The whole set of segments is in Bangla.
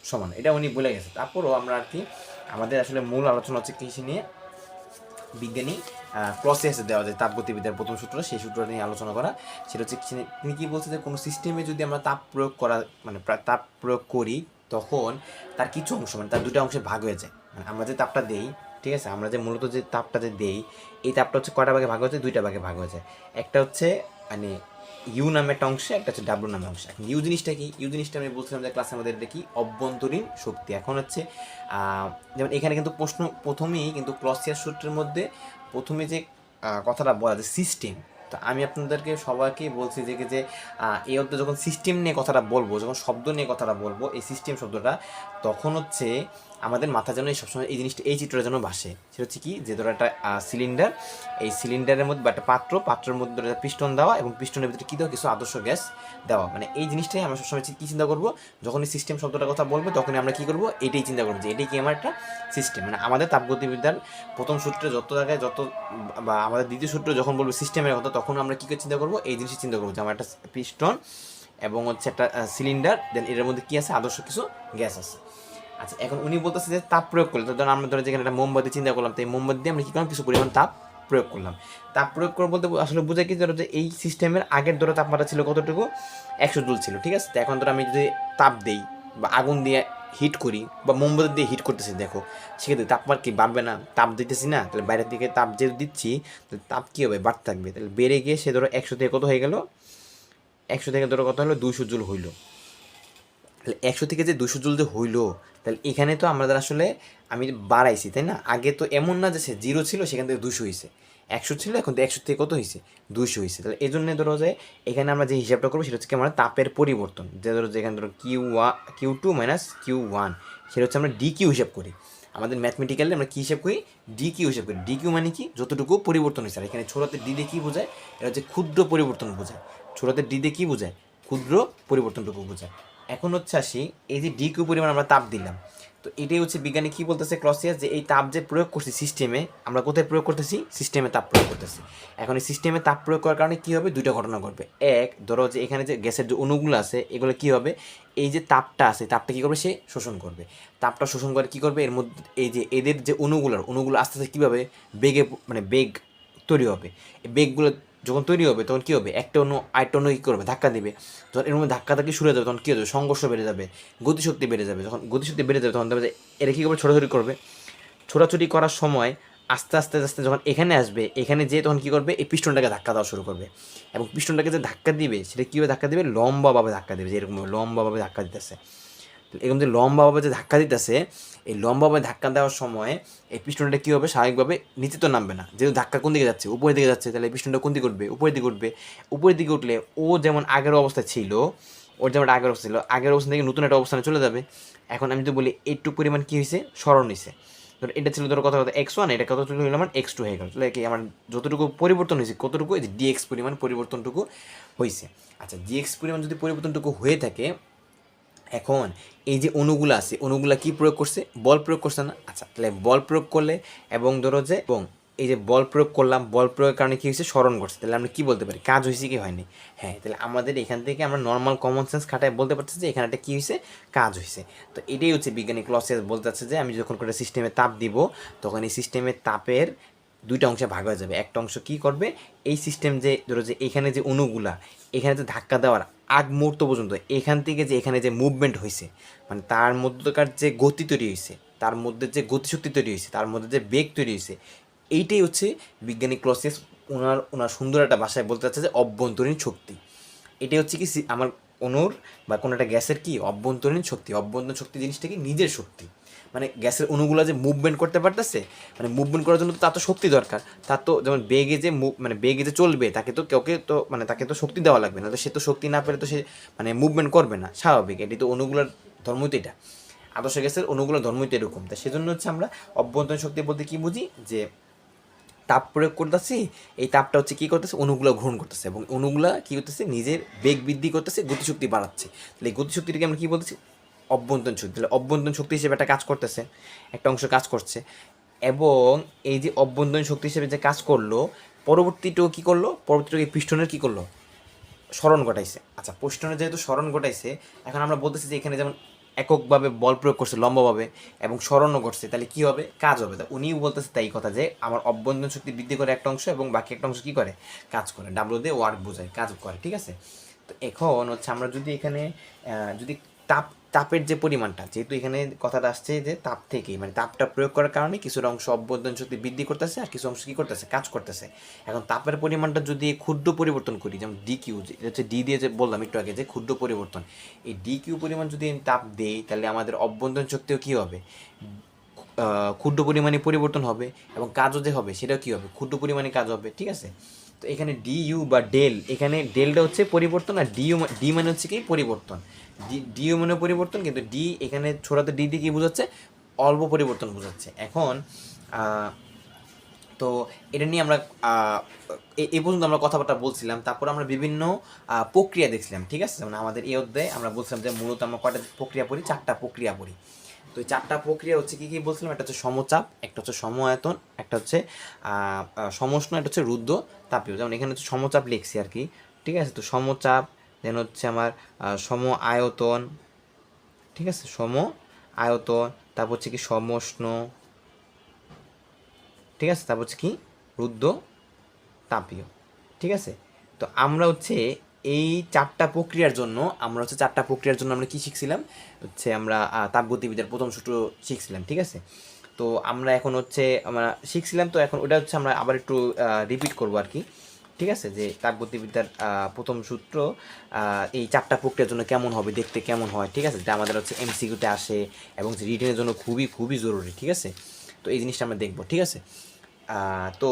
সমান, এটা উনি বলে গেছে। তারপরও আমরা আর কি আমাদের আসলে মূল আলোচনা হচ্ছে কৃষি নিয়ে, বিজ্ঞানী ক্লসিয়াসে দেওয়া যায় তাপগতিবিদ্যার প্রথম সূত্র, সেই সূত্রটা নিয়ে আলোচনা করা। সেটা হচ্ছে তিনি কি বলছে যে কোনো সিস্টেমে যদি আমরা তাপ প্রয়োগ করা মানে তাপ প্রয়োগ করি, তখন তার কিছু অংশ মানে তার দুটো অংশে ভাগ হয়ে যায়। মানে আমরা যে তাপটা দেই, ঠিক আছে, আমরা যে মূলত যে তাপটা যে দেই, এই তাপটা হচ্ছে কয়টা ভাগে ভাগ হয়ে যায়? দুইটা ভাগে ভাগ হয়ে যায়। একটা হচ্ছে মানে ইউ নামে একটা অংশে, একটা হচ্ছে ডাব্লু নামে অংশ। এখন ইউ জিনিসটা কি? ইউ জিনিসটা আমি বলছিলাম যে ক্লাসের মধ্যে এটা কি অভ্যন্তরীণ শক্তি। এখন হচ্ছে যেমন এখানে কিন্তু প্রশ্ন প্রথমেই কিন্তু ক্লসিয়াস সূত্রের মধ্যে প্রথমে যে কথাটা বলা যে সিস্টেম, তো আমি আপনাদেরকে সবাইকেই বলছি যে এই অর্থে যখন সিস্টেম নিয়ে কথাটা বলবো, যখন শব্দ নিয়ে কথাটা বলবো, এই সিস্টেম শব্দটা, তখন হচ্ছে আমাদের মাথা যেন এই সবসময় এই জিনিসটা, এই চিত্রটা যেন ভাসে। সেটা হচ্ছে কি, যে ধরো একটা সিলিন্ডার, এই সিলিন্ডারের মধ্যে বা একটা পাত্রের মধ্যে একটা পিস্টন দেওয়া, এবং পিস্টনের ভিতরে কী দেওয়া, কিছু আদর্শ গ্যাস দেওয়া। মানে এই জিনিসটাই আমরা সবসময় কী চিন্তা করবো, যখন এই সিস্টেম শব্দটার কথা বলবো, তখনই আমরা কী করবো, এটাই চিন্তা করবো যে এটাই কি আমার একটা সিস্টেম। মানে আমাদের তাপগতিবিদ্যার প্রথম সূত্রে যত জায়গায় যত, বা আমাদের দ্বিতীয় সূত্রে যখন বলবো সিস্টেমের কথা, তখন আমরা কী করে চিন্তা করবো, এই জিনিসই চিন্তা করবো যে আমার একটা পিস্টন এবং হচ্ছে একটা সিলিন্ডার, দেন এর মধ্যে কী আছে, আদর্শ কিছু গ্যাস আছে। আচ্ছা, এখন উনি বলতেছে যে তাপ প্রয়োগ করলে, তো ধরুন আমরা ধরো যেখানে একটা মোমবাতি চিন্তা করলাম, তো এই মোমবাতি দিয়ে আমরা কী করলাম, কিছু পরিমাণ তাপ প্রয়োগ করলাম। তাপ প্রয়োগ করে বলতে আসলে বোঝায় কি, ধরো যে এই সিস্টেমের আগের ধরো তাপমাত্রা ছিল কতটুকু, 100 জুল ছিল, ঠিক আছে। তো এখন ধরো আমি যদি তাপ দেই বা আগুন দিয়ে হিট করি বা মোমবাতি দিয়ে হিট করতেছি, দেখো সেক্ষেত্রে তাপমাত্রা কি বাড়বে না? তাপ দিতেছি না, তাহলে বাইরের দিকে তাপ যেহেতু দিচ্ছি, তাহলে তাপ কী হবে, বাড়তে থাকবে। তাহলে বেড়ে গিয়ে সে ধরো 100 থেকে কত হয়ে গেল, 100 থেকে ধরো কত হলো, 200 জুল হইলো। তাহলে 100 থেকে যে 200 জুল যে হইলো, তাহলে এখানে তো আমাদের আসলে আমি বাড়াইছি, তাই না? আগে তো এমন না যে সে 0 ছিল সেখান থেকে 200 হয়েছে, 100 ছিল, এখন তো 100 থেকে কত হয়েছে, 200 হয়েছে। তাহলে এই জন্য ধরো যে এখানে আমরা যে হিসাবটা করবো সেটা হচ্ছে কি, আমরা তাপের পরিবর্তন, যে ধরো যেখানে ধরো Q2 মাইনাস Q1, সেটা হচ্ছে আমরা ডিকিউ হিসাব করি। আমাদের ম্যাথমেটিক্যালি আমরা কী হিসাব করি, ডিকিউ হিসাব করি। ডিকিউ মানে কি, যতটুকু পরিবর্তন হয়েছে। আর এখানে ছোটতে ডি দিয়ে কী বোঝায়, এটা হচ্ছে ক্ষুদ্র পরিবর্তন বোঝায়। ছোটতে ডি দিয়ে কী বোঝায়, ক্ষুদ্র পরিবর্তনটুকু বোঝায়। এখন হচ্ছে আসি, এই যে ডিকিউ পরিমাণ আমরা তাপ দিলাম, তো এটাই হচ্ছে বিজ্ঞানী কী বলতেছে ক্লসিয়াস, যে এই তাপ যে প্রয়োগ করছি সিস্টেমে, আমরা কোথায় প্রয়োগ করতেছি, সিস্টেমে তাপ প্রয়োগ করতেছি। এখন এই সিস্টেমে তাপ প্রয়োগ করার কারণে কী হবে, দুইটা ঘটনা ঘটবে। এক, ধরো যে এখানে যে গ্যাসের যে অণুগুলো আছে, এগুলো কী হবে, এই যে তাপটা আছে, তাপটা কী করবে, সে শোষণ করবে। তাপটা শোষণ করে কী করবে, এর মধ্যে এই যে এদের যে অণুগুলো আস্তে আস্তে কীভাবে বেগে মানে বেগ তৈরি হবে। এই বেগগুলো যখন তৈরি হবে, তখন কী হবে, একটা অণু আরেকটা অণু কী করবে, ধাক্কা দিবে। যখন এর মধ্যে ধাক্কা ধাক্কি শুরু হয়ে যাবে, তখন কী হবে, সংঘর্ষ বেড়ে যাবে, গতিশক্তি বেড়ে যাবে। যখন গতিশক্তি বেড়ে যাবে, তখন দেখবে যে এরা কী করবে, ছোটাছুটি করবে। ছোটাছুটি করার সময় আস্তে আস্তে আস্তে যখন এখানে আসবে, এখানে যেয়ে তখন কী করবে, এই পিস্টনটাকে ধাক্কা দেওয়া শুরু করবে। এবং পিস্টনটাকে যে ধাক্কা দিবে, সেটা কীভাবে ধাক্কা দিবে, লম্বাভাবে ধাক্কা দেবে, যে এরকম লম্বাভাবে ধাক্কা দিতেছে। এরকম যে লম্বাভাবে যে ধাক্কা দিতেছে, এই লম্বাভাবে ধাক্কা দেওয়ার সময় এই পিস্টনটা কী হবে, স্বাভাবিকভাবে নিচে তো নামবে না, যেহেতু ধাক্কা কোন দিকে যাচ্ছে, উপরের দিকে যাচ্ছে, তাহলে এই পিস্টনটা কোন দিকে উঠবে, উপরের দিকে উঠবে। উপরের দিকে উঠলে ও যেমন আগের অবস্থায় ছিল, ওর যেমন আগের অবস্থা ছিল, আগের অবস্থান থেকে নতুন একটা অবস্থানে চলে যাবে। এখন আমি তো বলি এইটুকু পরিমাণ কী হয়েছে, স্মরণ হয়েছে। ধরো এটা ছিল ধরো কথা x1, এটা কতটুকু হলো আমার x2 হয়ে গেল। তাহলে কি আমার যতটুকু পরিবর্তন হয়েছে, কতটুকু, এই যে dx পরিমাণ পরিবর্তনটুকু হয়েছে। আচ্ছা, dx পরিমাণ যদি পরিবর্তনটুকু হয়ে থাকে, এখন এই যে অণুগুলো আছে, অণুগুলো কি প্রয়োগ করছে, বল প্রয়োগ করছে না? আচ্ছা, তাহলে বল প্রয়োগ করলে, এবং ধরো যে এবং এই যে বল প্রয়োগ করলাম, বল প্রয়োগের কারণে কী হয়েছে, স্মরণ করছে, তাহলে আমরা কী বলতে পারি, কাজ হয়েছে কি হয়নি? হ্যাঁ, তাহলে আমাদের এখান থেকে আমরা নর্মাল কমন সেন্স খাটায় বলতে পারছি যে এখানে একটা কী হয়েছে, কাজ হয়েছে। তো এটাই হচ্ছে বিজ্ঞানী ক্লসিয়াস বলতে চাচ্ছে যে আমি যখন করে সিস্টেমে তাপ দিব, তখন এই সিস্টেমের তাপের দুইটা অংশে ভাগ হয়ে যাবে। একটা অংশ কী করবে, এই সিস্টেম যে ধরো যে এখানে যে অণুগুলা, এখানে যে ধাক্কা দেওয়ার আগ মুহূর্ত পর্যন্ত এখান থেকে যে এখানে যে মুভমেন্ট হয়েছে, মানে তার মধ্যকার যে গতি তৈরি হয়েছে, তার মধ্যে যে গতিশক্তি তৈরি হয়েছে, তার মধ্যে যে বেগ তৈরি হয়েছে, এইটাই হচ্ছে বিজ্ঞানী ক্লসিয়াস ওনার সুন্দর একটা ভাষায় বলতে চাচ্ছে যে অভ্যন্তরীণ শক্তি। এটাই হচ্ছে কি আমার অণুর বা কোনো একটা গ্যাসের কি অভ্যন্তরীণ শক্তি। অভ্যন্তরীণ শক্তি জিনিসটা কি, নিজের শক্তি। মানে গ্যাসের অণুগুলো যে মুভমেন্ট করতে পারতেছে, মানে মুভমেন্ট করার জন্য তো তার তো শক্তি দরকার। তার তো যেমন বেগে যে মানে বেগে যে চলবে, তাকে তো মানে তাকে তো শক্তি দেওয়া লাগবে, না তো সে তো শক্তি না পেলে তো সে মানে মুভমেন্ট করবে না, স্বাভাবিক। এটি তো অণুগুলোর ধর্মই তো এটা, আদর্শ গ্যাসের অণুগুলোর ধর্মই তো এরকম। তাই সেজন্য হচ্ছে আমরা অভ্যন্তরীণ শক্তি বলতে কি বুঝি, যে তাপ প্রয়োগ করতেছি, এই তাপটা হচ্ছে কী করতেছে, অণুগুলো গ্রহণ করতেছে, এবং অণুগুলা কী করতেছে, নিজের বেগ বৃদ্ধি করতেছে, গতিশক্তি বাড়াচ্ছে। তাহলে এই গতিশক্তিটাকে আমরা কী বলতেছি, অভ্যন্তরীণ শক্তি। তাহলে অভ্যন্তরীণ শক্তি হিসেবে একটা কাজ করতেছে, একটা অংশ কাজ করছে। এবং এই যে অভ্যন্তরীণ শক্তি হিসেবে যে কাজ করলো, পরবর্তীটাও কী করলো, পরবর্তীটাকে পিস্টনের কী করলো, স্মরণ ঘটাইছে। আচ্ছা, পিস্টনের যেহেতু স্মরণ ঘটাইছে, এখন আমরা বলতেছি যে এখানে যেমন এককভাবে বল প্রয়োগ করছে লম্বভাবে এবং সরণও করছে, তাহলে কী হবে? কাজ হবে। তা উনিও বলতেছে তাই কথা যে আমার অভ্যন্তরীণ শক্তি বৃদ্ধি করে একটা অংশ এবং বাকি একটা অংশ কী করে? কাজ করে। ডাব্লিউ দিয়ে ওয়ার্ক বোঝায়, কাজ করে, ঠিক আছে? তো এখন হচ্ছে আমরা যদি এখানে যদি তাপের যে পরিমাণটা, যেহেতু এখানে কথাটা আসছে যে তাপ থেকেই, মানে তাপটা প্রয়োগ করার কারণে কিছুটা অংশ অভ্যন্তরীণ শক্তি বৃদ্ধি করতেছে আর কিছু অংশ কী করতেছে? কাজ করতেছে। এখন তাপের পরিমাণটা যদি ক্ষুদ্র পরিবর্তন করি, যেমন ডি কিউ, এটা হচ্ছে ডি দিয়ে যে বললাম একটু আগে যে ক্ষুদ্র পরিবর্তন, এই ডি কিউ পরিমাণ যদি আমি তাপ দেই তাহলে আমাদের অভ্যন্তরীণ শক্তিও কী হবে? ক্ষুদ্র পরিমাণে পরিবর্তন হবে এবং কাজও যে হবে সেটাও কী হবে? ক্ষুদ্র পরিমাণে কাজ হবে, ঠিক আছে? তো এখানে ডি ইউ বা ডেল, এখানে ডেলটা হচ্ছে পরিবর্তন আর ডি মানে হচ্ছে কি? পরিবর্তন। ডিও মানে পরিবর্তন, কিন্তু ডি এখানে ছোটাতে ডি দিয়ে কী বোঝাচ্ছে? অল্প পরিবর্তন বোঝাচ্ছে। এখন তো এটা নিয়ে আমরা এই পর্যন্ত আমরা কথাবার্তা বলছিলাম। তারপর আমরা বিভিন্ন প্রক্রিয়া দেখছিলাম, ঠিক আছে? যেমন আমাদের এই অধ্যায়ে আমরা বলছিলাম যে মূলত আমরা কয়টা প্রক্রিয়া পড়ি? 4টা প্রক্রিয়া পড়ি। তো এই 4টা প্রক্রিয়া হচ্ছে কী কী বলছিলাম? একটা হচ্ছে সমচাপ, একটা হচ্ছে সম আয়তন, একটা হচ্ছে সমষ্ণ, একটা হচ্ছে রুদ্ধ তাপীয়। যেমন এখানে হচ্ছে সমচাপ লিখছি আর কি, ঠিক আছে? তো সমচাপ, দেন হচ্ছে আমার সম আয়তন, ঠিক আছে? সম আয়তন, তারপর হচ্ছে কি সমষ্ণ, ঠিক আছে? তারপর হচ্ছে কি রুদ্ধ তাপীয়, ঠিক আছে? তো আমরা হচ্ছে এই 4টা প্রক্রিয়ার জন্য আমরা কী শিখছিলাম? হচ্ছে আমরা তাপগতিবিদ্যার প্রথম সূত্র শিখছিলাম, ঠিক আছে? তো আমরা এখন হচ্ছে আমরা শিখছিলাম, তো এখন ওটা হচ্ছে আমরা আবার একটু রিপিট করবো আর কি, ঠিক আছে? যে তাপগতিবিদ্যার প্রথম সূত্র এই 4টা প্রক্রিয়ার জন্য কেমন হবে, দেখতে কেমন হয়, ঠিক আছে? যেটা আমাদের হচ্ছে এমসিকিউতে আসে এবং রিটেনের জন্য খুবই খুবই জরুরি, ঠিক আছে? তো এই জিনিসটা আমরা দেখবো, ঠিক আছে? তো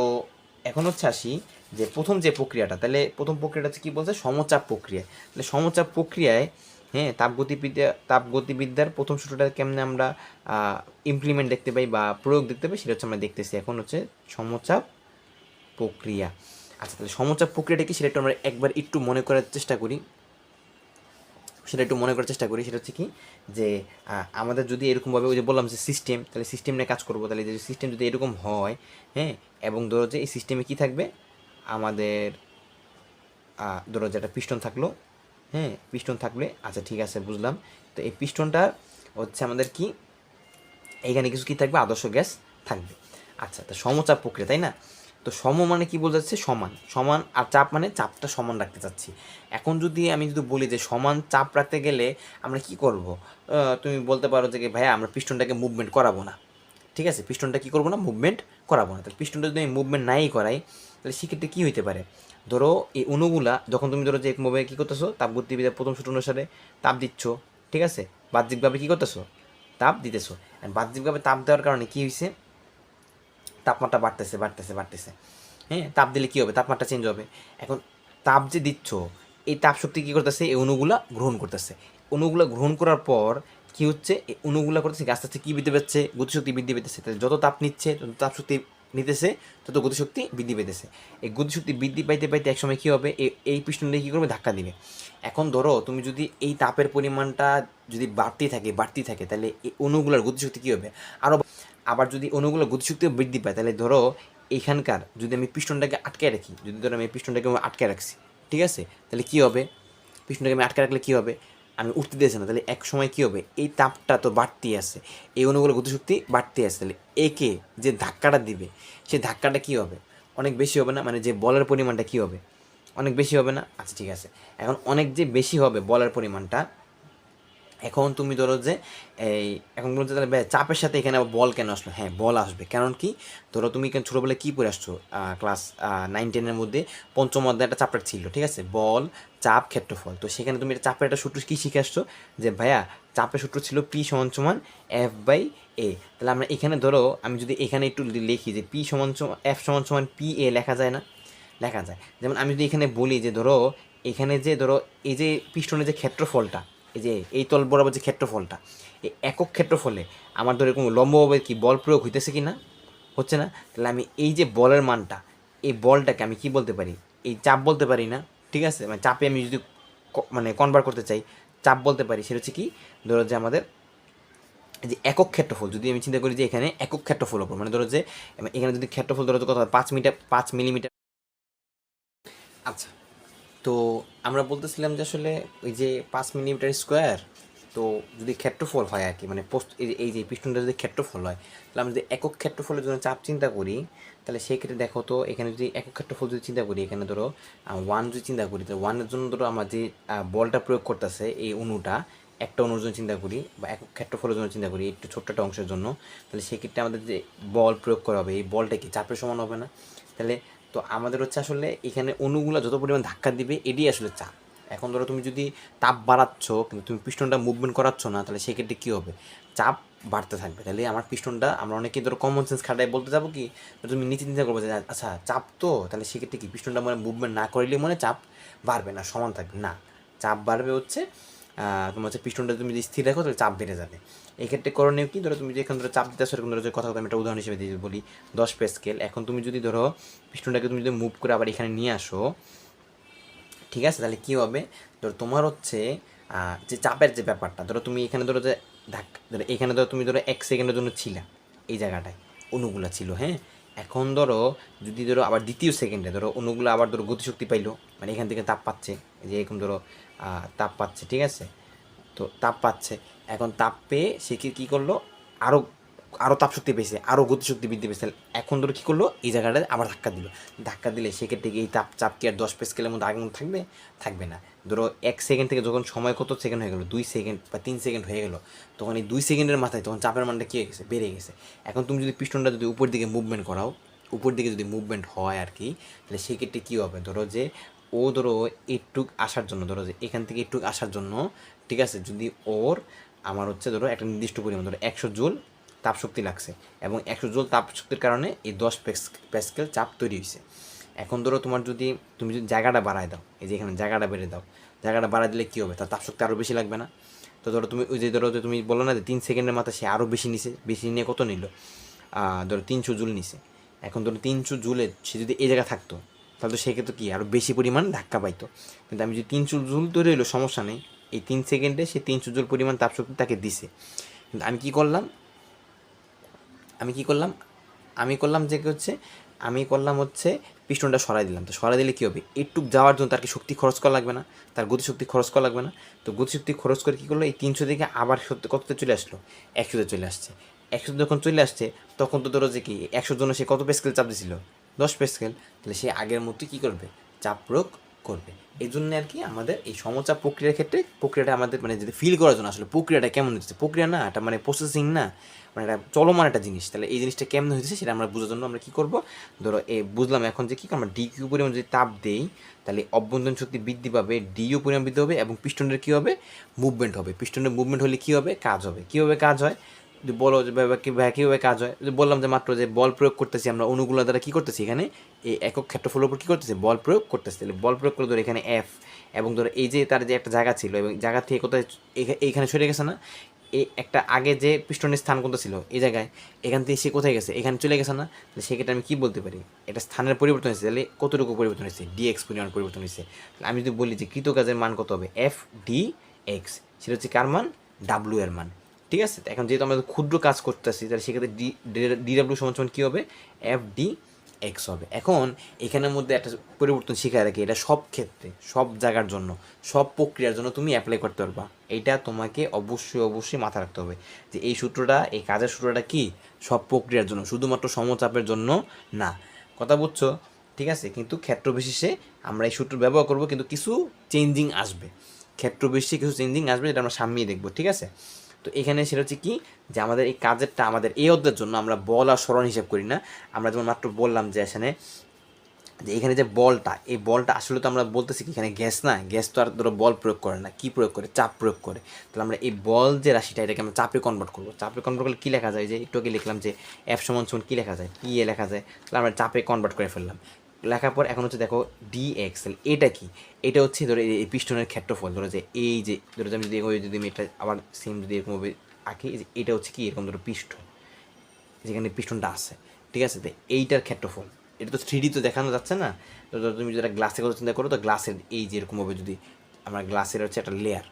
এখন হচ্ছে আসি যে প্রথম যে প্রক্রিয়াটা, তাহলে প্রথম প্রক্রিয়াটা হচ্ছে কী বলছে? সমচাপ প্রক্রিয়া। তাহলে সমচাপ প্রক্রিয়ায়, হ্যাঁ, তাপগতিবিদ্যার প্রথম সূত্রটা কেমনে আমরা ইমপ্লিমেন্ট দেখতে পাই বা প্রয়োগ দেখতে পাই, সেটা হচ্ছে আমরা দেখতেছি। এখন হচ্ছে সমচাপ প্রক্রিয়া। আচ্ছা, তাহলে সমচাপ প্রক্রিয়াটা কি সেটা একটু আমরা একবার একটু মনে করার চেষ্টা করি। সেটা হচ্ছে কি যে আমাদের যদি এরকমভাবে ওই যে বললাম যে সিস্টেম, তাহলে সিস্টেম নিয়ে কাজ করবো। তাহলে যে সিস্টেম যদি এরকম হয়, হ্যাঁ, এবং ধরো যে এই সিস্টেমে কী থাকবে? আমাদের ধরো যে একটা পিস্টন থাকলো, হ্যাঁ, পিস্টন থাকলে, আচ্ছা ঠিক আছে বুঝলাম। তো এই পিস্টনটার হচ্ছে আমাদের কি এইখানে কিছু কী থাকবে? আদর্শ গ্যাস থাকবে। আচ্ছা, তো সমচাপ প্রক্রিয়া, তাই না? তো সম মানে কি বোঝাচ্ছে? সমান। সমান, আর চাপ মানে চাপটা সমান রাখতে চাচ্ছি। এখন যদি আমি বলি যে সমান চাপ রাখতে গেলে আমরা কি করব? তুমি বলতে পারো যে ভাইয়া আমরা পিস্টনটাকে মুভমেন্ট করাবো না, ঠিক আছে? পিস্টনটা কী করবো না? মুভমেন্ট করাবো না। তাহলে পিস্টনটা যদি আমি মুভমেন্ট নাই করাই, তাহলে সেক্ষেত্রে কী হইতে পারে? ধরো এই অণুগুলা যখন তুমি ধরো যে একভাবে কী করতেছো? তাপগতিবিদ্যার প্রথম সূত্র অনুসারে তাপ দিচ্ছ, ঠিক আছে? বাহ্যিকভাবে কী করতেছো? তাপ দিতেছো। বাহ্যিকভাবে তাপ দেওয়ার কারণে কী হয়েছে? তাপমাত্রা বাড়তেছে। হ্যাঁ, তাপ দিলে কী হবে? তাপমাত্রা চেঞ্জ হবে। এখন তাপ যে দিচ্ছ, এই তাপ শক্তি কী করতেছে? এই অণুগুলা গ্রহণ করতেছে। অণুগুলা গ্রহণ করার পর কী হচ্ছে? এই অণুগুলা করতেছে আস্তে আস্তে কী বৃদ্ধি পাচ্ছে? গতিশক্তি বৃদ্ধি পেতেছে। তাহলে যত তাপ নিচ্ছে, তত তাপ শক্তি নিতেছে, তত গতিশক্তি বৃদ্ধি পেতেছে। এই গতিশক্তি বৃদ্ধি পাইতে পাইতে একসময় কী হবে? এই পিস্টনটা কী করবে? ধাক্কা দিবে। এখন ধরো তুমি যদি এই তাপের পরিমাণটা যদি বাড়তেই থাকে, তাহলে এই অণুগুলার গতিশক্তি কী হবে? আরও। আবার যদি অণুগুলোর গতিশক্তিও বৃদ্ধি পায়, তাহলে ধরো এইখানকার যদি আমি পিস্টনটাকে আটকে রাখি, যদি ধরো আমি পিস্টনটাকে আটকে রাখছি, ঠিক আছে? তাহলে কী হবে? পিস্টনটাকে আমি আটকে রাখলে কী হবে? আমি উঠতে দিয়েছি না, তাহলে এক সময় কী হবে? এই তাপটা তো বাড়তেই আছে, এই অণুগুলোর গতিশক্তি বাড়তেই আছে, তাহলে একে যে ধাক্কাটা দিবে, সেই ধাক্কাটা কী হবে? অনেক বেশি হবে না? মানে যে বলের পরিমাণটা কী হবে? অনেক বেশি হবে না? আচ্ছা ঠিক আছে। এখন অনেক যে বেশি হবে বলের পরিমাণটা, এখন তুমি ধরো যে এখন বলতে তাহলে চাপের সাথে এখানে আবার বল কেন আসলো? হ্যাঁ, বল আসবে, কারণ কি? ধরো তুমি এখানে ছোটোবেলায় কী পড়ে আসছো? ক্লাস 9-10-এর মধ্যে পঞ্চম অধ্যায় একটা চ্যাপ্টার ছিল, ঠিক আছে? বল, চাপ, ক্ষেত্রফল। তো সেখানে তুমি একটা চাপের একটা সূত্র কী শিখে আসছো? যে ভাইয়া চাপের সূত্র ছিল পি সমান সমান এফ বাই এ। তাহলে আমরা এখানে ধরো আমি যদি এখানে একটু লিখি যে পি সমান সমান এফ সমান সমান পি এ, লেখা যায় না? লেখা যায়। যেমন আমি যদি এখানে বলি যে ধরো এখানে যে ধরো এই যে পিস্টনের যে ক্ষেত্রফলটা, এই যে এই তল বরাবর যে ক্ষেত্রফলটা, এই একক ক্ষেত্রফলে আমার ধরে কোনো লম্বভাবে কি বল প্রয়োগ হইতেছে কি না? হচ্ছে না? তাহলে আমি এই যে বলের মানটা, এই বলটাকে আমি কি বলতে পারি? এই চাপ বলতে পারি না? ঠিক আছে, মানে চাপে আমি যদি মানে কনভার্ট করতে চাই, চাপ বলতে পারি। সেটা হচ্ছে কি? ধরো যে আমাদের যে একক ক্ষেত্রফল, যদি আমি চিন্তা করি যে এখানে একক ক্ষেত্রফল ওপর, মানে ধরো যে এখানে যদি ক্ষেত্রফল ধরো কত হয়? 5 মিলিমিটার। আচ্ছা, তো আমরা বলতেছিলাম যে আসলে ওই যে 5 মিলিমিটার স্কোয়ার, তো যদি ক্ষেত্রফল হয় আর কি, মানে এই যে পিস্টনটা যদি ক্ষেত্রফল হয়, তাহলে আমরা যদি একক ক্ষেত্রফলের জন্য চাপ চিন্তা করি, তাহলে সেক্ষেত্রে দেখো তো এখানে যদি একক ক্ষেত্রফল যদি চিন্তা করি, এখানে ধরো 1 যদি চিন্তা করি, তো 1-এর জন্য ধরো আমরা যে বলটা প্রয়োগ করতেছে এই অণুটা, একটা অণুর জন্য চিন্তা করি বা একক ক্ষেত্রফলের জন্য চিন্তা করি একটু ছোট্ট একটা অংশের জন্য, তাহলে সেক্ষেত্রে আমাদের যে বল প্রয়োগ করা হবে এই বলটা কি চাপের সমান হবে না? তাহলে তো আমাদের হচ্ছে আসলে এখানে অণুগুলো যত পরিমাণ ধাক্কা দিবে এটাই আসলে চাপ। এখন ধরো তুমি যদি তাপ বাড়াচ্ছ কিন্তু তুমি পিস্টনটা মুভমেন্ট করাচ্ছ না, তাহলে সেক্ষেত্রে কী হবে? চাপ বাড়তে থাকবে। তাহলে আমার পিস্টনটা আমরা অনেকেই ধরো কমন সেন্স খাটাই বলতে যাবো কি, তুমি নিচে চিন্তা করবো যে আচ্ছা চাপ তো, তাহলে সেক্ষেত্রে কি পিস্টনটা মানে মুভমেন্ট না করলেই মনে চাপ বাড়বে না, সমান থাকবে না, চাপ বাড়বে হচ্ছে তোমার হচ্ছে পিস্টনটা তুমি যদি স্থির রাখো তাহলে চাপ বেড়ে যাবে। এই ক্ষেত্রে করণীয় কি, ধরো তুমি যেখানে ধরো চাপ দিতে আসো, এরকম ধরো যে কথা আমি একটা উদাহরণ হিসেবে দিয়ে বলি 10 প্যাসকেল। এখন তুমি যদি ধরো পিস্টনটাকে তুমি যদি মুভ করে আবার এখানে নিয়ে আসো, ঠিক আছে, তাহলে কী হবে, ধরো তোমার হচ্ছে যে চাপের যে ব্যাপারটা, ধরো তুমি এখানে ধরো যে ধরো এখানে ধরো তুমি ধরো 1 সেকেন্ডের জন্য ছিলা এই জায়গাটায়, অণুগুলা ছিল, হ্যাঁ। এখন ধরো যদি ধরো আবার দ্বিতীয় সেকেন্ডে ধরো অণুগুলো আবার ধরো গতিশক্তি পাইলো, মানে এখান থেকে তাপ পাচ্ছে, যে এরকম ধরো তাপ পাচ্ছে, ঠিক আছে, তো তাপ পাচ্ছে। এখন তাপ পেয়ে সে কী করলো, আরও আরও তাপশক্তি পেয়েছে, আরও গতিশক্তি বৃদ্ধি পেয়েছে। এখন ধরো কী করলো, এই জায়গাটায় আবার ধাক্কা দিল, ধাক্কা দিলে সেক্ষেত্রে এই চাপ কি আর 10 প্যাসকেলের মধ্যে আগের মধ্যে থাকবে? থাকবে না। ধরো 1 সেকেন্ড থেকে যখন সময় কত সেকেন্ড হয়ে গেলো, 2 সেকেন্ড বা 3 সেকেন্ড হয়ে গেলো, তখন এই 2 সেকেন্ডের মাথায় তখন চাপের মানটা কী হয়ে গেছে? বেড়ে গেছে। এখন তুমি যদি পিস্টনটা যদি উপর দিকে মুভমেন্ট করাও, উপর দিকে যদি মুভমেন্ট হয় আর কি, তাহলে সেক্ষেত্রে কী হবে, ধরো যে ধরো একটুক আসার জন্য, ধরো যে এখান থেকে একটুক আসার জন্য, ঠিক আছে, যদি আমার হচ্ছে ধরো একটা নির্দিষ্ট পরিমাণ ধরো 100 জুল তাপশক্তি লাগছে, এবং 100 জুল তাপশক্তির কারণে এই 10 প্যাসকেল চাপ তৈরি হয়েছে। এখন ধরো তুমি যদি জায়গাটা বাড়ায় দাও, এই যে এখানে জায়গাটা বেড়ে দাও, জায়গাটা বাড়ায় দিলে কী হবে, তার তাপশক্তি আরও বেশি লাগবে না? তো ধরো তুমি ওই যে ধরো যে তুমি বলো না যে 3 সেকেন্ডের মাথায় সে আরও বেশি নিছে, বেশি নিয়ে কত নিল, ধরো 300 জুল নিছে। এখন ধরো 300 জুলে সে যদি এই জায়গায় থাকতো, তাহলে তো সেক্ষেত্রে কি আরও বেশি পরিমাণ ধাক্কা পাইতো। কিন্তু আমি যদি 300 জুল তৈরি হইলো সমস্যা নেই, এই 3 সেকেন্ডে সে 300 জুল পরিমাণ তাপশক্তি তাকে দিছে। কিন্তু আমি কি করলাম, আমি করলাম হচ্ছে পিস্টনটা সরাই দিলাম। তো সরাই দিলে কী হবে, একটুক যাওয়ার জন্য তার কি শক্তি খরচ করা লাগবে না? তার গতিশক্তি খরচ করা লাগবে না? তো গতিশক্তি খরচ করে কী করলো, এই 300 থেকে আবার কততে চলে আসলো, 100-তে চলে আসছে। 100 যখন চলে আসছে, তখন তো ধরো যে কি 100 জন্য সে কত প্যাসকেল চাপ দিছিল, 10 প্যাসকেল। তাহলে সে আগের মতোই কী করবে, চাপ প্রয়োগ করবে। এই জন্য আর কি আমাদের এই সমচাপ প্রক্রিয়ার ক্ষেত্রে প্রক্রিয়াটা আমাদের মানে যদি ফিল করার জন্য আসলে প্রক্রিয়াটা কেমন হচ্ছে, প্রক্রিয়া না এটা মানে প্রসেসিং না, মানে এটা চলমান একটা জিনিস। তাহলে এই জিনিসটা কেমন হয়েছে সেটা আমরা বোঝার জন্য আমরা কী করবো, ধরো বুঝলাম এখন যে কী আমরা ডিকিউ পরিমাণ যদি তাপ দেই, তাহলে অভ্যন্তরীণ শক্তি বৃদ্ধি পাবে, ডিও পরিমাণ বৃদ্ধি হবে, এবং পিস্টনের কী হবে, মুভমেন্ট হবে। পিস্টনের মুভমেন্ট হলে কী হবে, কাজ হবে। কীভাবে কাজ হয় যদি বলো, যে কীভাবে কাজ হয়, যে বললাম যে মাত্র যে বল প্রয়োগ করতেছি আমরা অণুগুলো দ্বারা কী করতেছি, এখানে এই একক ক্ষেত্রফলের উপর কী করতেছি, বল প্রয়োগ করতেছি। তাহলে বল প্রয়োগ করে ধরো এখানে এফ, এবং ধরো এই যে তার যে একটা জায়গা ছিল এবং জায়গা থেকে কোথায় এইখানে সরে গেছে না, এই একটা আগে যে পিস্টনের স্থান কোনটা ছিল এই জায়গায়, এখান থেকে সে কোথায় গেছে, এখানে চলে গেছে না? তাহলে সেক্ষেত্রে আমি কী বলতে পারি, এটা স্থানের পরিবর্তন হয়েছে। তাহলে কতটুকু পরিবর্তন হয়েছে, ডিএক্স পরিমাণ পরিবর্তন হয়েছে। তাহলে আমি যদি বলি যে কৃতকাজের মান কত হবে, এফ ডি এক্স, সেটা হচ্ছে কার মান, ডাব্লিউ এর মান, ঠিক আছে। এখন যেহেতু আমরা ক্ষুদ্র কাজ করতেছি, তাহলে সেক্ষেত্রে ডিডাব্লিউ সমান কী হবে, এফ ডি এক্স হবে। এখন এখানের মধ্যে একটা পরিবর্তন শিখায় রাখি, এটা সব ক্ষেত্রে সব জায়গার জন্য সব প্রক্রিয়ার জন্য তুমি অ্যাপ্লাই করতে পারবা। এইটা তোমাকে অবশ্যই মাথায় রাখতে হবে যে এই সূত্রটা, এই কাজের সূত্রটা কি সব প্রক্রিয়ার জন্য, শুধুমাত্র সমচাপের জন্য না। কথা বুঝছো? ঠিক আছে। কিন্তু ক্ষেত্র বিশেষে আমরা এই সূত্র ব্যবহার করব, কিন্তু কিছু চেঞ্জিং আসবে, ক্ষেত্র বিশেষে কিছু চেঞ্জিং আসবে, যেটা আমরা সামনেই দেখবো, ঠিক আছে। তো এখানে সেটা হচ্ছে কি, যে আমাদের এই কাজেরটা আমাদের এই অধ্যায়ের জন্য আমরা বল আর সরণ হিসাব করি না। আমরা যেমন মাত্র বললাম যে এখানে যে বলটা, এই বলটা আসলে তো আমরা বলতেছি কি এখানে গ্যাস না, গ্যাস তো আর ধরো বল প্রয়োগ করে না, কী প্রয়োগ করে, চাপ প্রয়োগ করে। তাহলে আমরা এই বল যে রাশিটা, এটাকে আমরা চাপে কনভার্ট করবো। চাপে কনভার্ট করলে কী লেখা যায়, যে একটু আগে লিখলাম যে এফ সমান সমান কী লেখা যায়, পি এ লেখা যায়। তাহলে আমরা চাপে কনভার্ট করে ফেললাম। লেখার পর এখন হচ্ছে দেখো ডি এক্স, এটা কি, এটা হচ্ছে ধরো এই পিস্টনের ক্ষেত্রফল। ধরো যে এই যে ধরো যে আমি যদি আমি এটা আবার সেম যদি এরকমভাবে আঁকি, যে এটা হচ্ছে কি এরকম ধরো পিষ্ট, যেখানে পিস্টনটা আছে, ঠিক আছে। তো এইটার ক্ষেত্রফল, এটা তো 3D তো দেখানো যাচ্ছে না। তো তুমি যদি একটা গ্লাসের কথা চিন্তা করো, তো গ্লাসের এই যে এরকমভাবে যদি আমরা গ্লাসের হচ্ছে একটা লেয়ার,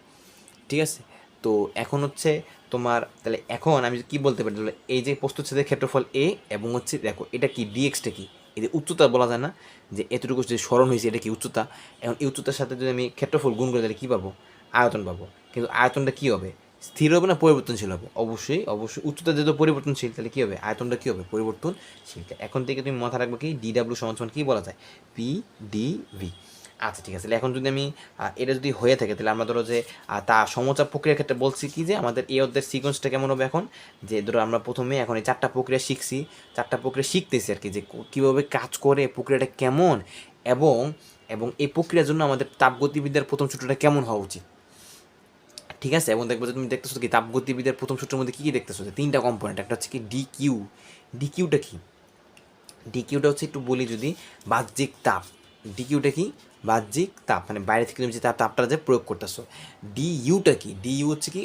ঠিক আছে। তো এখন হচ্ছে তোমার, তাহলে এখন আমি কী বলতে পারি, তাহলে এই যে প্রস্তুচ্ছেদের ক্ষেত্রফল এ, এবং হচ্ছে দেখো এটা কি ডিএক্সটা কি, এই যে উচ্চতা বলা যায় না, যে এতটুকু যে স্মরণ হয়েছে এটা কি উচ্চতা। এখন এই উচ্চতার সাথে যদি আমি ক্ষেত্রফল গুণ করি, তাহলে কী পাবো, আয়তন পাবো। কিন্তু আয়তনটা কী হবে, স্থির হবে না পরিবর্তনশীল হবে? অবশ্যই উচ্চতা যেহেতু পরিবর্তনশীল তাহলে কী হবে, আয়তনটা কী হবে, পরিবর্তনশীল। এখন থেকে তুমি মাথা রাখবে কি, DW সমান কী বলা যায়, PdV। আচ্ছা ঠিক আছে, তাহলে এখন যদি আমি এটা যদি হয়ে থাকে তাহলে আমরা ধরো যে তা সমচাপ প্রক্রিয়ার ক্ষেত্রে বলছি কি যে আমাদের এই অধ্যায়ের সিকোয়েন্সটা কেমন হবে এখন, যে ধরো আমরা প্রথমে এখন এই 4টা প্রক্রিয়া শিখছি, 4টা প্রক্রিয়া শিখতেছি আর কি, যে কীভাবে কাজ করে প্রক্রিয়াটা কেমন, এবং এবং এই প্রক্রিয়ার জন্য আমাদের তাপগতিবিদ্যার প্রথম সূত্রটা কেমন হওয়া উচিত। ঠিক আছে, এবং দেখবো যে তুমি দেখতেছো কি তাপগতিবিদ্যার প্রথম সূত্রের মধ্যে কী কী দেখতেছো, যে 3টা কম্পোনেন্ট, একটা হচ্ছে কি ডিকিউ। ডিকিউটা কি, ডিকিউটা হচ্ছে একটু বলি যদি, বাহ্যিক তাপ। ডিকিউটা কি, বাহ্যিক তাপ, মানে বাইরে থেকে তুমি যে তাপটা যে প্রয়োগ করতেছো। ডিইউটা কি, ডিইউ হচ্ছে কি